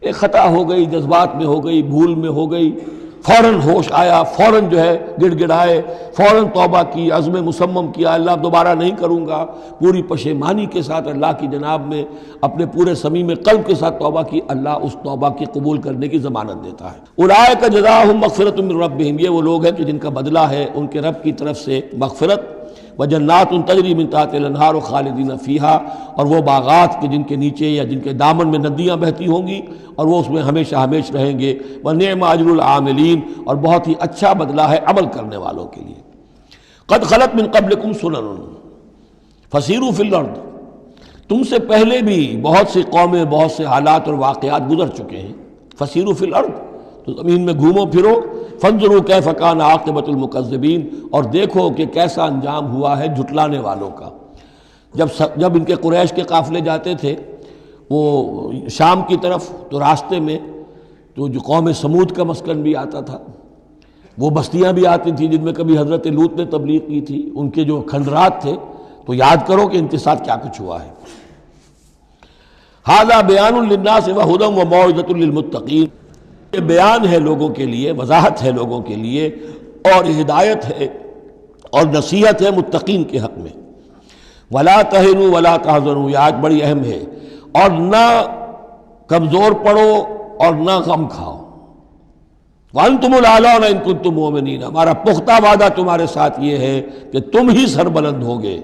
ایک خطا ہو گئی، جذبات میں ہو گئی، بھول میں ہو گئی، فوراً ہوش آیا، فوراً جو ہے گڑ گڑائے، فوراً توبہ کی، عزم مصمم کیا اللہ دوبارہ نہیں کروں گا، پوری پشیمانی کے ساتھ اللہ کی جناب میں اپنے پورے صمیم قلب کے ساتھ توبہ کی، اللہ اس توبہ کی قبول کرنے کی ضمانت دیتا ہے۔ اولئک جزاؤہم مغفرۃ من ربہم، یہ وہ لوگ ہیں کہ جن کا بدلہ ہے ان کے رب کی طرف سے مغفرت، وجنات تجری من تحتہا الانہار خالدین فیہا، اور وہ باغات کے جن کے نیچے یا جن کے دامن میں ندیاں بہتی ہوں گی اور وہ اس میں ہمیشہ ہمیشہ رہیں گے۔ ونعم اجر العاملین، اور بہت ہی اچھا بدلہ ہے عمل کرنے والوں کے لیے۔ قد خلت من قبلکم سنن فسیروا فی الارض، تم سے پہلے بھی بہت سی قومیں، بہت سے حالات اور واقعات گزر چکے ہیں۔ فسیروا فی الارض، تو زمین میں گھومو پھرو، فانظروا کیف کان عاقبۃ المکذبین، اور دیکھو کہ کیسا انجام ہوا ہے جھٹلانے والوں کا۔ جب ان کے قریش کے قافلے جاتے تھے وہ شام کی طرف، تو راستے میں تو جو قوم سمود کا مسکن بھی آتا تھا، وہ بستیاں بھی آتی تھیں جن میں کبھی حضرت لوط نے تبلیغ کی تھی، ان کے جو کھنڈرات تھے، تو یاد کرو کہ ان کے ساتھ کیا کچھ ہوا ہے۔ ھذا بیان للناس وھدی وموعظۃ للمتقین، یہ بیان ہے لوگوں کے لیے، وضاحت ہے لوگوں کے لیے، اور ہدایت ہے اور نصیحت ہے متقین کے حق میں۔ ولا تہنوا ولا تحزنوا، یہ آیت بڑی اہم ہے، اور نہ کمزور پڑو اور نہ غم کھاؤ. وَأَنْتُمُ الْأَعْلَوْنَ إِن كُنتُم مُؤْمِنِينَ، ہمارا پختہ وعدہ تمہارے ساتھ یہ ہے کہ تم ہی سربلند ہوگے،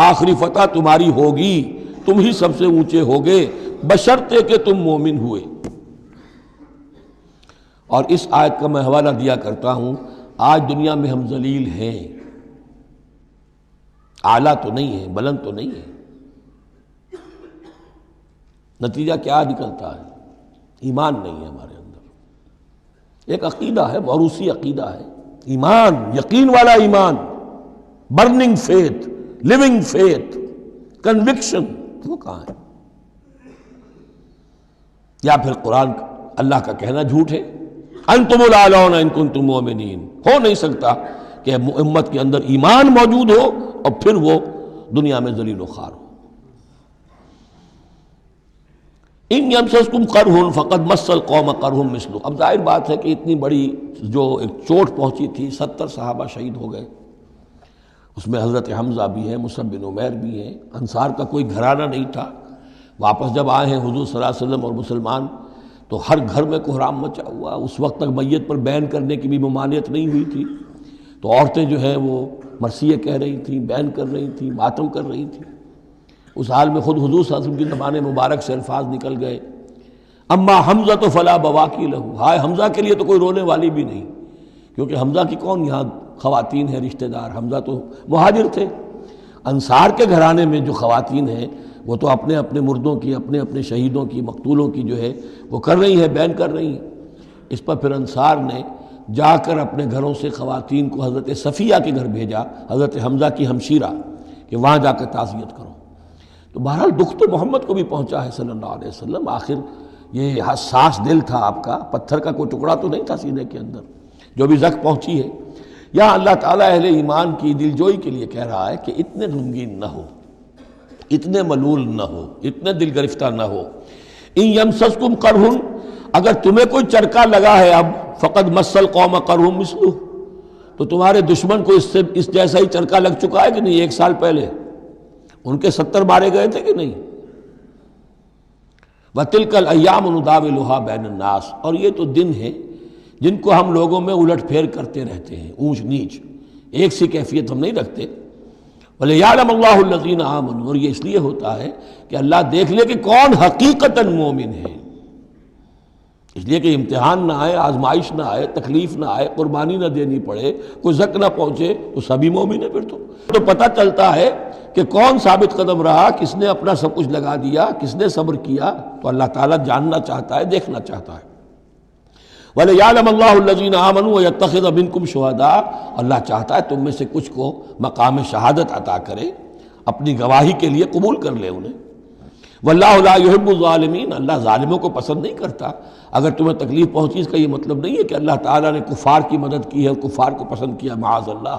آخری فتح تمہاری ہوگی، تم ہی سب سے اونچے ہوگے بشرطے کہ تم مومن ہوئے. اور اس آیت کا میں حوالہ دیا کرتا ہوں. آج دنیا میں ہم ذلیل ہیں، اعلیٰ تو نہیں ہیں، بلند تو نہیں ہیں. نتیجہ کیا نکلتا ہے؟ ایمان نہیں ہے ہمارے اندر. ایک عقیدہ ہے، موروثی عقیدہ ہے، ایمان، یقین والا ایمان، burning faith, living faith, conviction, وہ کہاں ہے؟ یا پھر قرآن اللہ کا کہنا جھوٹ ہے. انتم الاعلون ان کنتم مؤمنین. ہو نہیں سکتا کہ امت کے اندر ایمان موجود ہو اور پھر وہ دنیا میں ذلیل و خوار ہو. ان یمسسکم قرح فقد مس القوم قرح مثلہ. اب ظاہر بات ہے کہ اتنی بڑی جو ایک چوٹ پہنچی تھی، 70 صحابہ شہید ہو گئے، اس میں حضرت حمزہ بھی ہیں، مصعب بن عمیر بھی ہیں. انصار کا کوئی گھرانہ نہیں تھا. واپس جب آئے ہیں حضور صلی اللہ علیہ وسلم اور مسلمان، تو ہر گھر میں کوحرام مچا ہوا. اس وقت تک میت پر بین کرنے کی بھی ممانعت نہیں ہوئی تھی، تو عورتیں جو ہیں وہ مرثیے کہہ رہی تھیں، بین کر رہی تھیں، ماتم کر رہی تھیں. اس حال میں خود حضور صلی اللہ علیہ وسلم کی زبان مبارک سے الفاظ نکل گئے، اما حمزہ تو فلا بواکی لہو. ہائے حمزہ کے لیے تو کوئی رونے والی بھی نہیں، کیونکہ حمزہ کی کون یہاں خواتین ہیں رشتہ دار؟ حمزہ تو مہاجر تھے. انصار کے گھرانے میں جو خواتین ہیں وہ تو اپنے اپنے مردوں کی، اپنے اپنے شہیدوں کی، مقتولوں کی جو ہے وہ کر رہی ہیں، بیان کر رہی ہیں. اس پر پھر انصار نے جا کر اپنے گھروں سے خواتین کو حضرت صفیہ کے گھر بھیجا، حضرت حمزہ کی ہمشیرہ، کہ وہاں جا کر تعزیت کرو. تو بہرحال دکھ تو محمد کو بھی پہنچا ہے صلی اللہ علیہ وسلم. آخر یہ حساس دل تھا آپ کا، پتھر کا کوئی ٹکڑا تو نہیں تھا سینے کے اندر. جو بھی زخم پہنچی ہے، یہاں اللہ تعالیٰ اہل ایمان کی دلجوئی کے لیے کہہ رہا ہے کہ اتنے غمگین نہ ہو، اتنے ملول نہ ہو، اتنے دل گرفتہ نہ ہو. ان یمسسکم قرح، اگر تمہیں کوئی چرکا لگا ہے اب، فقد مس القوم قرح مثلہ، تو تمہارے دشمن کو اس جیسا ہی چرکا لگ چکا ہے کہ نہیں؟ 1 سال پہلے ان کے 70 مارے گئے تھے کہ نہیں؟ وَتِلْكَ الْأَيَّامُ نُدَاوِلُهَا بَيْنَ النَّاسِ. اور یہ تو دن ہیں جن کو ہم لوگوں میں الٹ پھیر کرتے رہتے ہیں، اونچ نیچ، ایک سی کیفیت ہم نہیں رکھتے. وَلِيَعْلَمَ اللَّهُ الَّذِينَ آمَنُوا. اور یہ اس لیے ہوتا ہے کہ اللہ دیکھ لے کہ کون حقیقتاً مومن ہے. اس لیے کہ امتحان نہ آئے، آزمائش نہ آئے، تکلیف نہ آئے، قربانی نہ دینی پڑے، کوئی زک نہ پہنچے، تو سبھی مومن ہیں. پھر تو پتہ چلتا ہے کہ کون ثابت قدم رہا، کس نے اپنا سب کچھ لگا دیا، کس نے صبر کیا. تو اللہ تعالیٰ جاننا چاہتا ہے، دیکھنا چاہتا ہے. وَلِيَعْلَمَ اللَّهُ الَّذِينَ آمَنُوا وَيَتَّخِذَ مِنكُمْ شُهَدَاءَ. اللہ چاہتا ہے تم میں سے کچھ کو مقام شہادت عطا کرے، اپنی گواہی کے لیے قبول کر لے انہیں. وَاللَّهُ لَا يُحِبُّ الظَّالِمِينَ. اللہ ظالموں کو پسند نہیں کرتا. اگر تمہیں تکلیف پہنچی اس کا یہ مطلب نہیں ہے کہ اللہ تعالیٰ نے کفار کی مدد کی ہے، کفار کو پسند کیا، معاذ اللہ.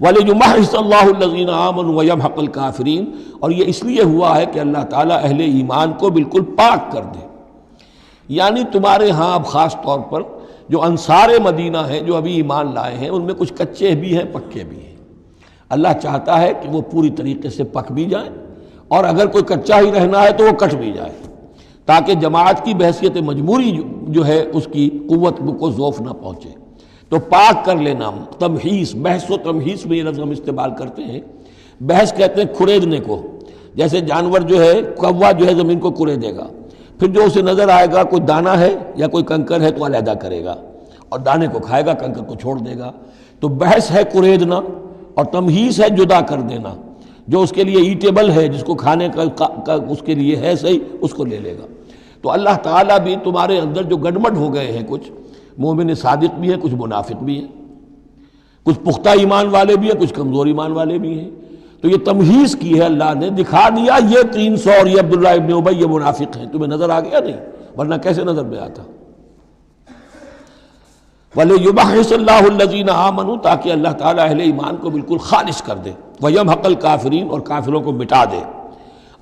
وَلِيُمَحِّصَ اللَّهُ الَّذِينَ آمَنُوا وَيَمْحَقَ الْكَافِرِينَ. اور یہ اس لیے ہوا ہے کہ اللہ تعالیٰ اہل ایمان کو بالکل پاک کر دے. یعنی تمہارے ہاں اب خاص طور پر جو انصار مدینہ ہیں، جو ابھی ایمان لائے ہیں، ان میں کچھ کچے بھی ہیں، پکے بھی ہیں. اللہ چاہتا ہے کہ وہ پوری طریقے سے پک بھی جائیں، اور اگر کوئی کچا ہی رہنا ہے تو وہ کٹ بھی جائے، تاکہ جماعت کی بحثیت مجبوری جو ہے اس کی قوت کو ضعف نہ پہنچے. تو پاک کر لینا. تمحیص، بحث و تمحیص میں یہ لفظ ہم استعمال کرتے ہیں. بحث کہتے ہیں کھریدنے کو. جیسے جانور جو ہے، کوا جو ہے زمین کو کھریدے گا، پھر جو اسے نظر آئے گا کوئی دانہ ہے یا کوئی کنکر ہے تو علیحدہ کرے گا، اور دانے کو کھائے گا، کنکر کو چھوڑ دے گا. تو بحث ہے کھریدنا، اور تمحیص ہے جدا کر دینا. جو اس کے لیے ایٹیبل ہے، جس کو کھانے کا اس کے لیے ہے صحیح، اس کو لے لے گا. تو اللہ تعالیٰ بھی تمہارے اندر جو گڑبڑ ہو گئے ہیں، کچھ مومن صادق بھی ہیں، کچھ منافق بھی ہیں، کچھ پختہ ایمان والے بھی ہیں، کچھ کمزور ایمان والے بھی ہیں. تو یہ تمحیص کی ہے اللہ نے، دکھا دیا یہ 300 اور یہ عبداللہ ابن ابی یہ منافق ہیں. تمہیں نظر آ گیا نہیں؟ ورنہ کیسے نظر میں آتا؟ وَلِيُمَحِّصَ اللَّهُ الَّذِينَ آمَنُوا. تاکہ اللہ تعالیٰ اہل ایمان کو بالکل خالص کر دے. وَيَمْحَقَ الْكَافِرِينَ. اور کافروں کو مٹا دے.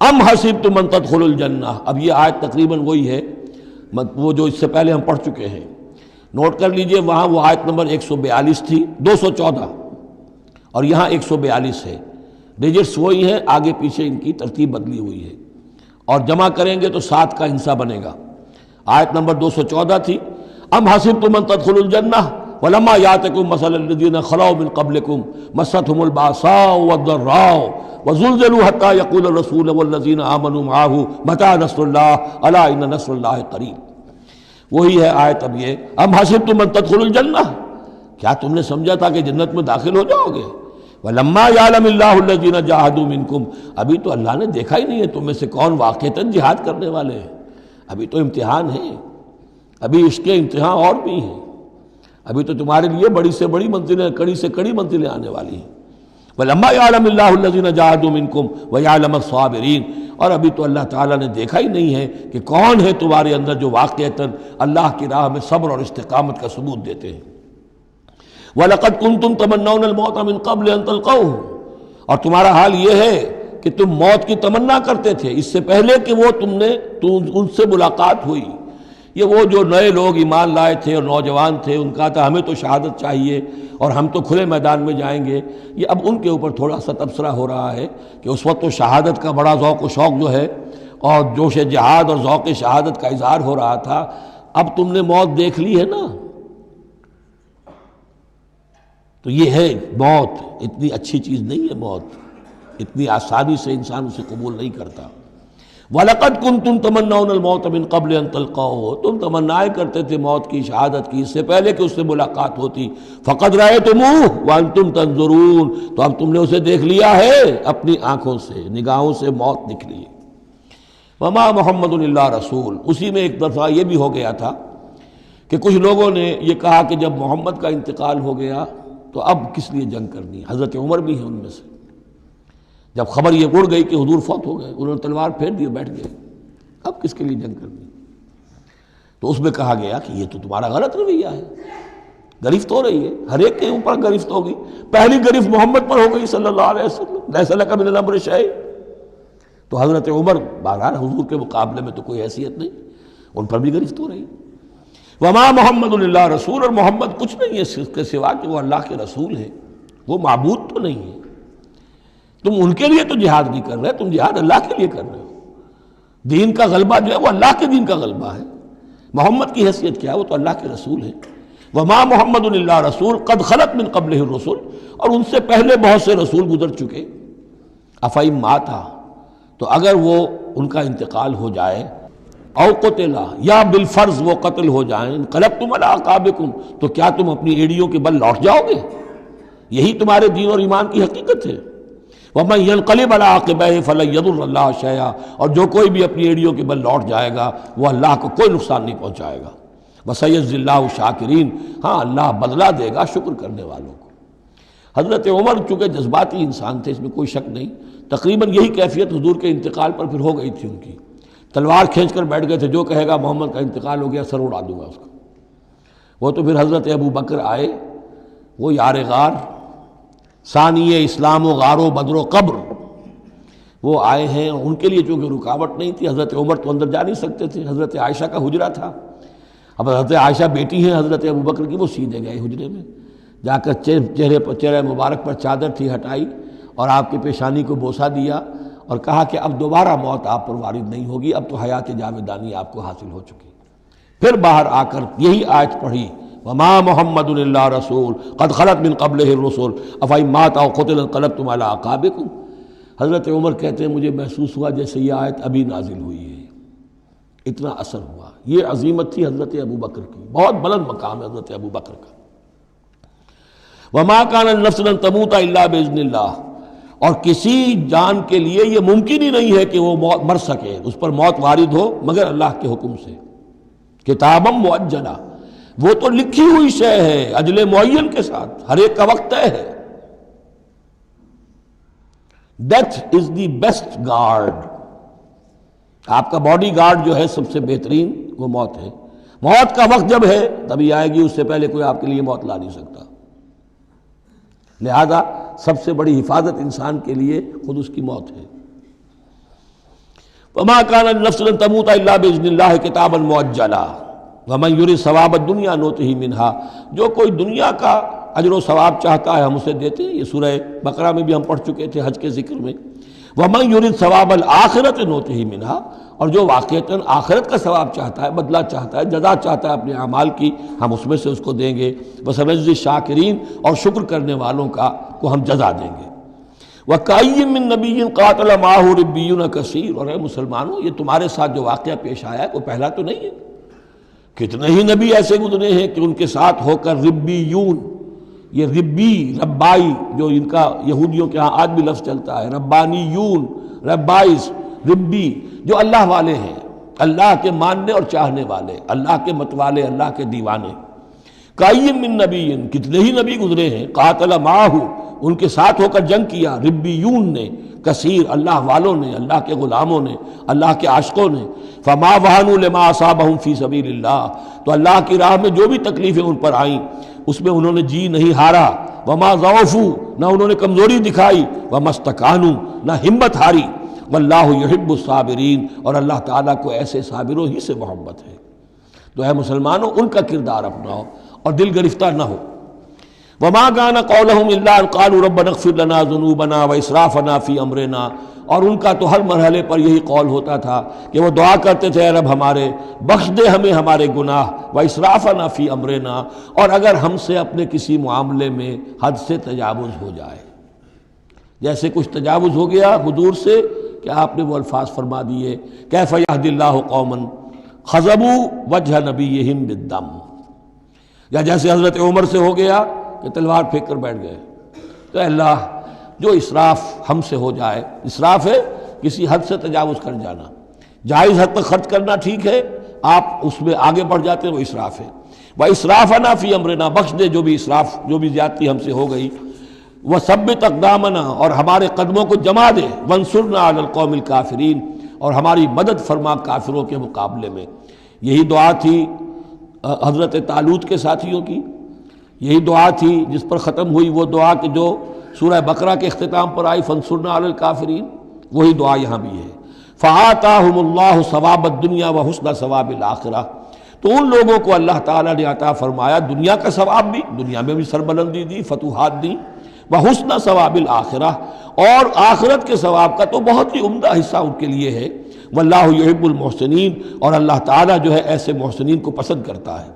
ام حسبتم ان تدخلوا الجنہ. اب یہ آیت تقریباً وہی ہے وہ جو اس سے پہلے ہم پڑھ چکے ہیں. نوٹ کر لیجئے، وہاں وہ آیت نمبر 142 تھی، 214، اور یہاں 142 ہے. ڈیجٹس وہی ہیں، آگے پیچھے ان کی ترتیب بدلی ہوئی ہے. اور جمع کریں گے تو 7 کا حصہ بنے گا۔ آیت نمبر 214 تھی، ام حسبتم ان تدخلوا الجنہ ولما یاتکم مثل الذین خلوا من قبلکم مستهم الباساء والضراء وزلزلوا حتى يقول الرسول والذین آمنوا معه متى نصر اللہ الا ان نصر اللہ قریب۔ وہی ہے آیت اب یہ، ام حسبتم ان تدخلوا الجنہ، کیا تم نے سمجھا تھا کہ جنت میں داخل ہو جاؤ گے؟ وَلَمَّا يَعْلَمِ اللَّهُ الَّذِينَ جَاهَدُوا مِنْكُمْ، ابھی تو اللہ نے دیکھا ہی نہیں ہے تم میں سے کون واقعتاً جہاد کرنے والے ہیں، ابھی تو امتحان ہے، ابھی اس کے امتحان اور بھی ہیں، ابھی تو تمہارے لیے بڑی سے بڑی منزلیں، کڑی سے کڑی منزلیں آنے والی ہیں۔ وَلَمَّا يَعْلَمِ اللَّهُ الَّذِينَ جَاهَدُوا مِنْكُمْ وَيَعْلَمَ الصَّابِرِينَ، اور ابھی تو اللہ تعالیٰ نے دیکھا ہی نہیں ہے کہ کون ہے تمہارے اندر جو واقعتاً اللہ کی راہ میں صبر اور استقامت کا ثبوت دیتے ہیں۔ وَلَقَدْ كُنْتُمْ تَمَنَّوْنَ الْمَوْتَ مِنْ قَبْلِ أَنْ تَلْقَوْهُ، اور تمہارا حال یہ ہے کہ تم موت کی تمنا کرتے تھے اس سے پہلے کہ وہ ان سے ملاقات ہوئی۔ یہ وہ جو نئے لوگ ایمان لائے تھے اور نوجوان تھے، ان کا تھا ہمیں تو شہادت چاہیے اور ہم تو کھلے میدان میں جائیں گے، یہ اب ان کے اوپر تھوڑا سا تبصرہ ہو رہا ہے کہ اس وقت تو شہادت کا بڑا ذوق و شوق جو ہے اور جوش جہاد اور ذوق شہادت کا اظہار ہو رہا تھا، اب تم نے موت دیکھ لی ہے نا، تو یہ ہے موت، اتنی اچھی چیز نہیں ہے موت، اتنی آسانی سے انسان اسے قبول نہیں کرتا۔ وَلَقَدْ كُنْتُمْ تَمَنَّوْنَ الْمَوْتَ مِنْ قَبْلِ أَنْ تَلْقَوْهُ، تم تمنائے کرتے تھے موت کی، شہادت کی، اس سے پہلے کہ اس سے ملاقات ہوتی۔ فَقَدْ رَأَيْتُمُوهُ وَأَنْتُمْ تَنْظُرُونَ، تو اب تم نے اسے دیکھ لیا ہے اپنی آنکھوں سے، نگاہوں سے موت نکلی۔ وَمَا مُحَمَّدٌ إِلَّا رَسُولٌ، اسی میں ایک دفعہ یہ بھی ہو گیا تھا کہ کچھ لوگوں نے یہ کہا کہ جب محمد کا انتقال ہو گیا تو اب کس لیے جنگ کرنی ہے؟ حضرت عمر بھی ہیں ان میں سے، جب خبر یہ اڑ گئی کہ حضور فوت ہو گئے، انہوں نے تلوار پھیر دی بیٹھ گئے، اب کس کے لیے جنگ کرنی؟ تو اس میں کہا گیا کہ یہ تو تمہارا غلط رویہ ہے، گرفت ہو رہی ہے، ہر ایک کے اوپر گرفت ہوگی، پہلی گرفت محمد پر ہو گئی صلی اللہ علیہ وسلم، لیس لک من الامر شیء۔ تو حضرت عمر بہرحال حضور کے مقابلے میں تو کوئی حیثیت نہیں، ان پر بھی گرفت ہو رہی۔ وما محمد اللہ رسول، اور محمد کچھ نہیں ہے اس کے سوا کہ وہ اللہ کے رسول ہیں، وہ معبود تو نہیں ہے۔ تم ان کے لیے تو جہاد نہیں کر رہے، تم جہاد اللہ کے لیے کر رہے ہو، دین کا غلبہ جو ہے وہ اللہ کے دین کا غلبہ ہے۔ محمد کی حیثیت کیا ہے؟ وہ تو اللہ کے رسول ہیں۔ وما محمد اللہ رسول قد خلت من قبلہ الرسل، اور ان سے پہلے بہت سے رسول گزر چکے۔ افئن مات، تو اگر وہ ان کا انتقال ہو جائے، او قتلا، یا بالفرض وہ قتل ہو جائیں، انقلبتم علی اعقابکم، تو کیا تم اپنی ایڑیوں کے بل لوٹ جاؤ گے؟ یہی تمہارے دین اور ایمان کی حقیقت ہے۔ ومن ینقلب علی عقبیہ فلن یضر اللہ شیئا، اور جو کوئی بھی اپنی ایڑیوں کے بل لوٹ جائے گا وہ اللہ کو کوئی نقصان نہیں پہنچائے گا۔ وسیجزی اللہ الشاکرین، ہاں اللہ بدلہ دے گا شکر کرنے والوں کو۔ حضرت عمر چونکہ جذباتی انسان تھے، اس میں کوئی شک نہیں، تقریباً یہی کیفیت حضور کے انتقال پر پھر ہو گئی تھی ان کی، تلوار کھینچ کر بیٹھ گئے تھے، جو کہے گا محمد کا انتقال ہو گیا سر اڑا دوں گا اس کا۔ وہ تو پھر حضرت ابو بکر آئے، وہ یار غار، ثانی اسلام و غار و بدر و قبر، وہ آئے ہیں، اور ان کے لیے چونکہ رکاوٹ نہیں تھی، حضرت عمر تو اندر جا نہیں سکتے تھے، حضرت عائشہ کا حجرہ تھا، اب حضرت عائشہ بیٹی ہیں حضرت ابو بکر کی، وہ سیدھے گئے حجرے میں، جا کر چہرے مبارک پر چادر تھی ہٹائی اور آپ کی پیشانی کو بوسہ دیا اور کہا کہ اب دوبارہ موت آپ پر وارد نہیں ہوگی، اب تو حیات جاویدانی آپ کو حاصل ہو چکی۔ پھر باہر آ کر یہی آیت پڑھی، وما محمد الا رسول قد خلت من قبلہ الرسل افئن مات او قتل انقلبتم علی اعقابکم۔ حضرت عمر کہتے ہیں مجھے محسوس ہوا جیسے یہ آیت ابھی نازل ہوئی ہے، اتنا اثر ہوا۔ یہ عظیمت تھی حضرت ابو بکر کی، بہت بلند مقام ہے حضرت ابو بکر کا۔ وما کان النفس ان تموت الا باذن اللہ، اور کسی جان کے لیے یہ ممکن ہی نہیں ہے کہ وہ مر سکے، اس پر موت وارد ہو مگر اللہ کے حکم سے۔ کتابا مؤجلا، وہ تو لکھی ہوئی شے ہے اجل معین کے ساتھ، ہر ایک کا وقت طے ہے۔ Death is the best guard, آپ کا باڈی گارڈ جو ہے سب سے بہترین وہ موت ہے۔ موت کا وقت جب ہے تبھی آئے گی، اس سے پہلے کوئی آپ کے لیے موت لا نہیں سکتا۔ لہذا سب سے بڑی حفاظت انسان کے لیے خود اس کی موت ہے۔ وما كان النفس لن تموت الا باذن الله كتابا مؤجلا ومن يريد ثواب الدنيا نؤته منها، جو کوئی دنیا کا اجر و ثواب چاہتا ہے ہم اسے دیتے ہیں، یہ سورہ بقرہ میں بھی ہم پڑھ چکے تھے حج کے ذکر میں۔ وَمَن يُرِدْ ثَوَابَ الْآخِرَةِ نُؤْتِهِ مِنْهَا، اور جو واقعتاً آخرت کا ثواب چاہتا ہے، بدلہ چاہتا ہے، جزا چاہتا ہے اپنے اعمال کی، ہم اس میں سے اس کو دیں گے۔ وَسَنَجْزِي الشَّاكِرِينَ، اور شکر کرنے والوں کو ہم جزا دیں گے۔ وَكَأَيٍّ مِّن نَبِيٍّ قَاتَلَ مَعَهُ رِبِّيُّونَ كَثِيرٌ، اور اے مسلمانوں یہ تمہارے ساتھ جو واقعہ پیش آیا ہے کوئی پہلا تو نہیں ہے، کتنے ہی نبی ایسے گزرے ہیں کہ ان کے ساتھ ہو کر ربیون، یہ ربی ربائی جو ان کا یہودیوں کے ہاں آج بھی لفظ چلتا ہے، ربانیون، ربائز، ربی، جو اللہ والے ہیں، اللہ کے ماننے اور چاہنے والے، اللہ کے متوالے، اللہ کے دیوانے۔ کائیم من نبی، کتنے ہی نبی گزرے ہیں، قاتل معاہو، ان کے ساتھ ہو کر جنگ کیا، ربیون نے، کثیر، اللہ والوں نے، اللہ کے غلاموں نے، اللہ کے عاشقوں نے۔ فما وہنوا لما اصابہم فی سبیل اللہ، تو اللہ کی راہ میں جو بھی تکلیفیں ان پر آئیں اس میں انہوں نے جی نہیں ہارا۔ وما ضعفوا، نہ انہوں نے کمزوری دکھائی۔ وما استکانوا، نہ ہمت ہاری۔ واللہ یحب الصابرین، اور اللہ تعالیٰ کو ایسے صابروں ہی سے محبت ہے۔ تو اے مسلمانوں ان کا کردار اپناؤ اور دل گرفتہ نہ ہو۔ وما كان قولهم الا ان قالوا ربنا اغفر لنا ذنوبنا واسرافنا في امرنا، اور ان کا تو ہر مرحلے پر یہی قول ہوتا تھا کہ وہ دعا کرتے تھے، اے رب ہمارے بخش دے ہمیں ہمارے گناہ، واسرافنا في امرنا، اور اگر ہم سے اپنے کسی معاملے میں حد سے تجاوز ہو جائے، جیسے کچھ تجاوز ہو گیا حضور سے کہ آپ نے وہ الفاظ فرما دیے، کیف یہدی اللہ قوما خضبوا وجہ نبیہم بالدم، یا جیسے حضرت عمر سے ہو گیا کہ تلوار پھینک کر بیٹھ گئے۔ تو اللہ جو اسراف ہم سے ہو جائے، اسراف ہے کسی حد سے تجاوز کر جانا، جائز حد تک خرچ کرنا ٹھیک ہے، آپ اس میں آگے بڑھ جاتے ہیں وہ اسراف ہے۔ وَإِسْرَافَنَا فِي أَمْرِنَا، بخش دے جو بھی اسراف، جو بھی زیادتی ہم سے ہو گئی۔ وَثَبِّتْ أَقْدَامَنَا، اور ہمارے قدموں کو جما دے۔ وَانصُرْنَا عَلَى الْقَوْمِ الْكَافِرِينَ، اور ہماری مدد فرما کافروں کے مقابلے میں۔ یہی دعا تھی حضرت طالوت کے ساتھیوں کی، یہی دعا تھی جس پر ختم ہوئی وہ دعا کہ جو سورہ بقرہ کے اختتام پر آئی، فانصرنا علی الکافرین، وہی دعا یہاں بھی ہے۔ فآتاہم اللہ ثواب الدنیا وحسن ثواب الآخرہ، تو ان لوگوں کو اللہ تعالیٰ نے عطا فرمایا دنیا کا ثواب بھی، دنیا میں بھی سربلندی دی، فتوحات دی، وحسن ثواب الآخرہ، اور آخرت کے ثواب کا تو بہت ہی عمدہ حصہ ان کے لیے ہے۔ واللہ یحب المحسنین، اور اللہ تعالیٰ جو ہے ایسے محسنین کو پسند کرتا ہے۔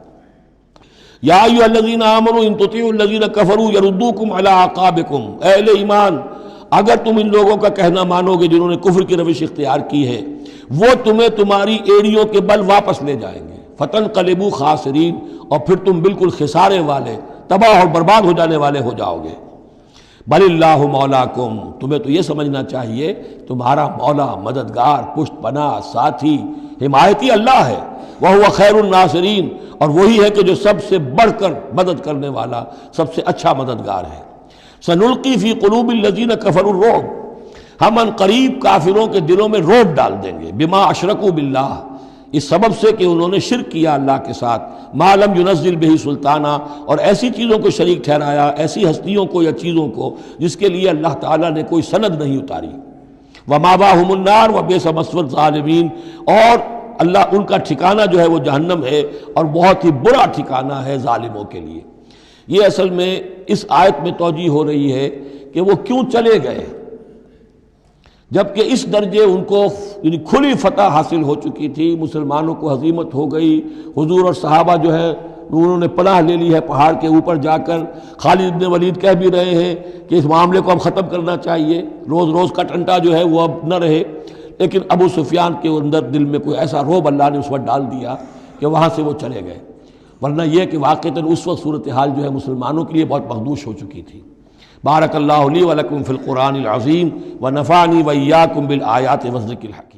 یا ایھا الذین آمنوا ان تطیعوا الذین کفروا یردوکم علی اعقابکم، اے اہل ایمان اگر تم ان لوگوں کا کہنا مانو گے جنہوں نے کفر کی روش اختیار کی ہے، وہ تمہیں تمہاری ایڑیوں کے بل واپس لے جائیں گے، فتنقلبوا خاسرین، اور پھر تم بالکل خسارے والے، تباہ اور برباد ہو جانے والے ہو جاؤ گے۔ بل اللہ مولاکم، تمہیں تو یہ سمجھنا چاہیے تمہارا مولا، مددگار، پشت پناہ، ساتھی، حمایتی اللہ ہے۔ وَهُوَ خَيْرُ النَّاصِرِينَ، اور وہی ہے کہ جو سب سے بڑھ کر مدد کرنے والا، سب سے اچھا مددگار ہے۔ سَنُلْقِي فِي قُلُوبِ الَّذِينَ كَفَرُوا الرُّعْبَ، ہم ان قریب کافروں کے دلوں میں رعب ڈال دیں گے، بِمَا أَشْرَكُوا بِاللَّهِ، اس سبب سے کہ انہوں نے شرک کیا اللہ کے ساتھ، مَا لَمْ يُنَزِّلْ بِهِ سُلْطَانًا، اور ایسی چیزوں کو شریک ٹھہرایا، ایسی ہستیوں کو یا چیزوں کو جس کے لیے اللہ تعالیٰ نے کوئی سند نہیں اتاری۔ وَمَأْوَاهُمُ النَّارُ وَبِئْسَ مَثْوَى الظَّالِمِينَ، اور اللہ ان کا ٹھکانہ جو ہے وہ جہنم ہے، اور بہت ہی برا ٹھکانہ ہے ظالموں کے لیے۔ یہ اصل میں اس آیت میں توجیہ ہو رہی ہے کہ وہ کیوں چلے گئے، جبکہ اس درجے ان کو یعنی کھلی فتح حاصل ہو چکی تھی، مسلمانوں کو ہزیمت ہو گئی، حضور اور صحابہ جو ہے انہوں نے پناہ لے لی ہے پہاڑ کے اوپر جا کر۔ خالد بن ولید کہہ بھی رہے ہیں کہ اس معاملے کو اب ختم کرنا چاہیے، روز روز کا ٹنٹا جو ہے وہ اب نہ رہے، لیکن ابو سفیان کے اندر دل میں کوئی ایسا رعب اللہ نے اس وقت ڈال دیا کہ وہاں سے وہ چلے گئے، ورنہ یہ کہ واقعتاً اس وقت صورتحال جو ہے مسلمانوں کے لیے بہت مخدوش ہو چکی تھی۔ بارک اللہ لی و لکم فی القرآن العظیم ونفعنی و ایاکم بالآیات والذکر الحکیم۔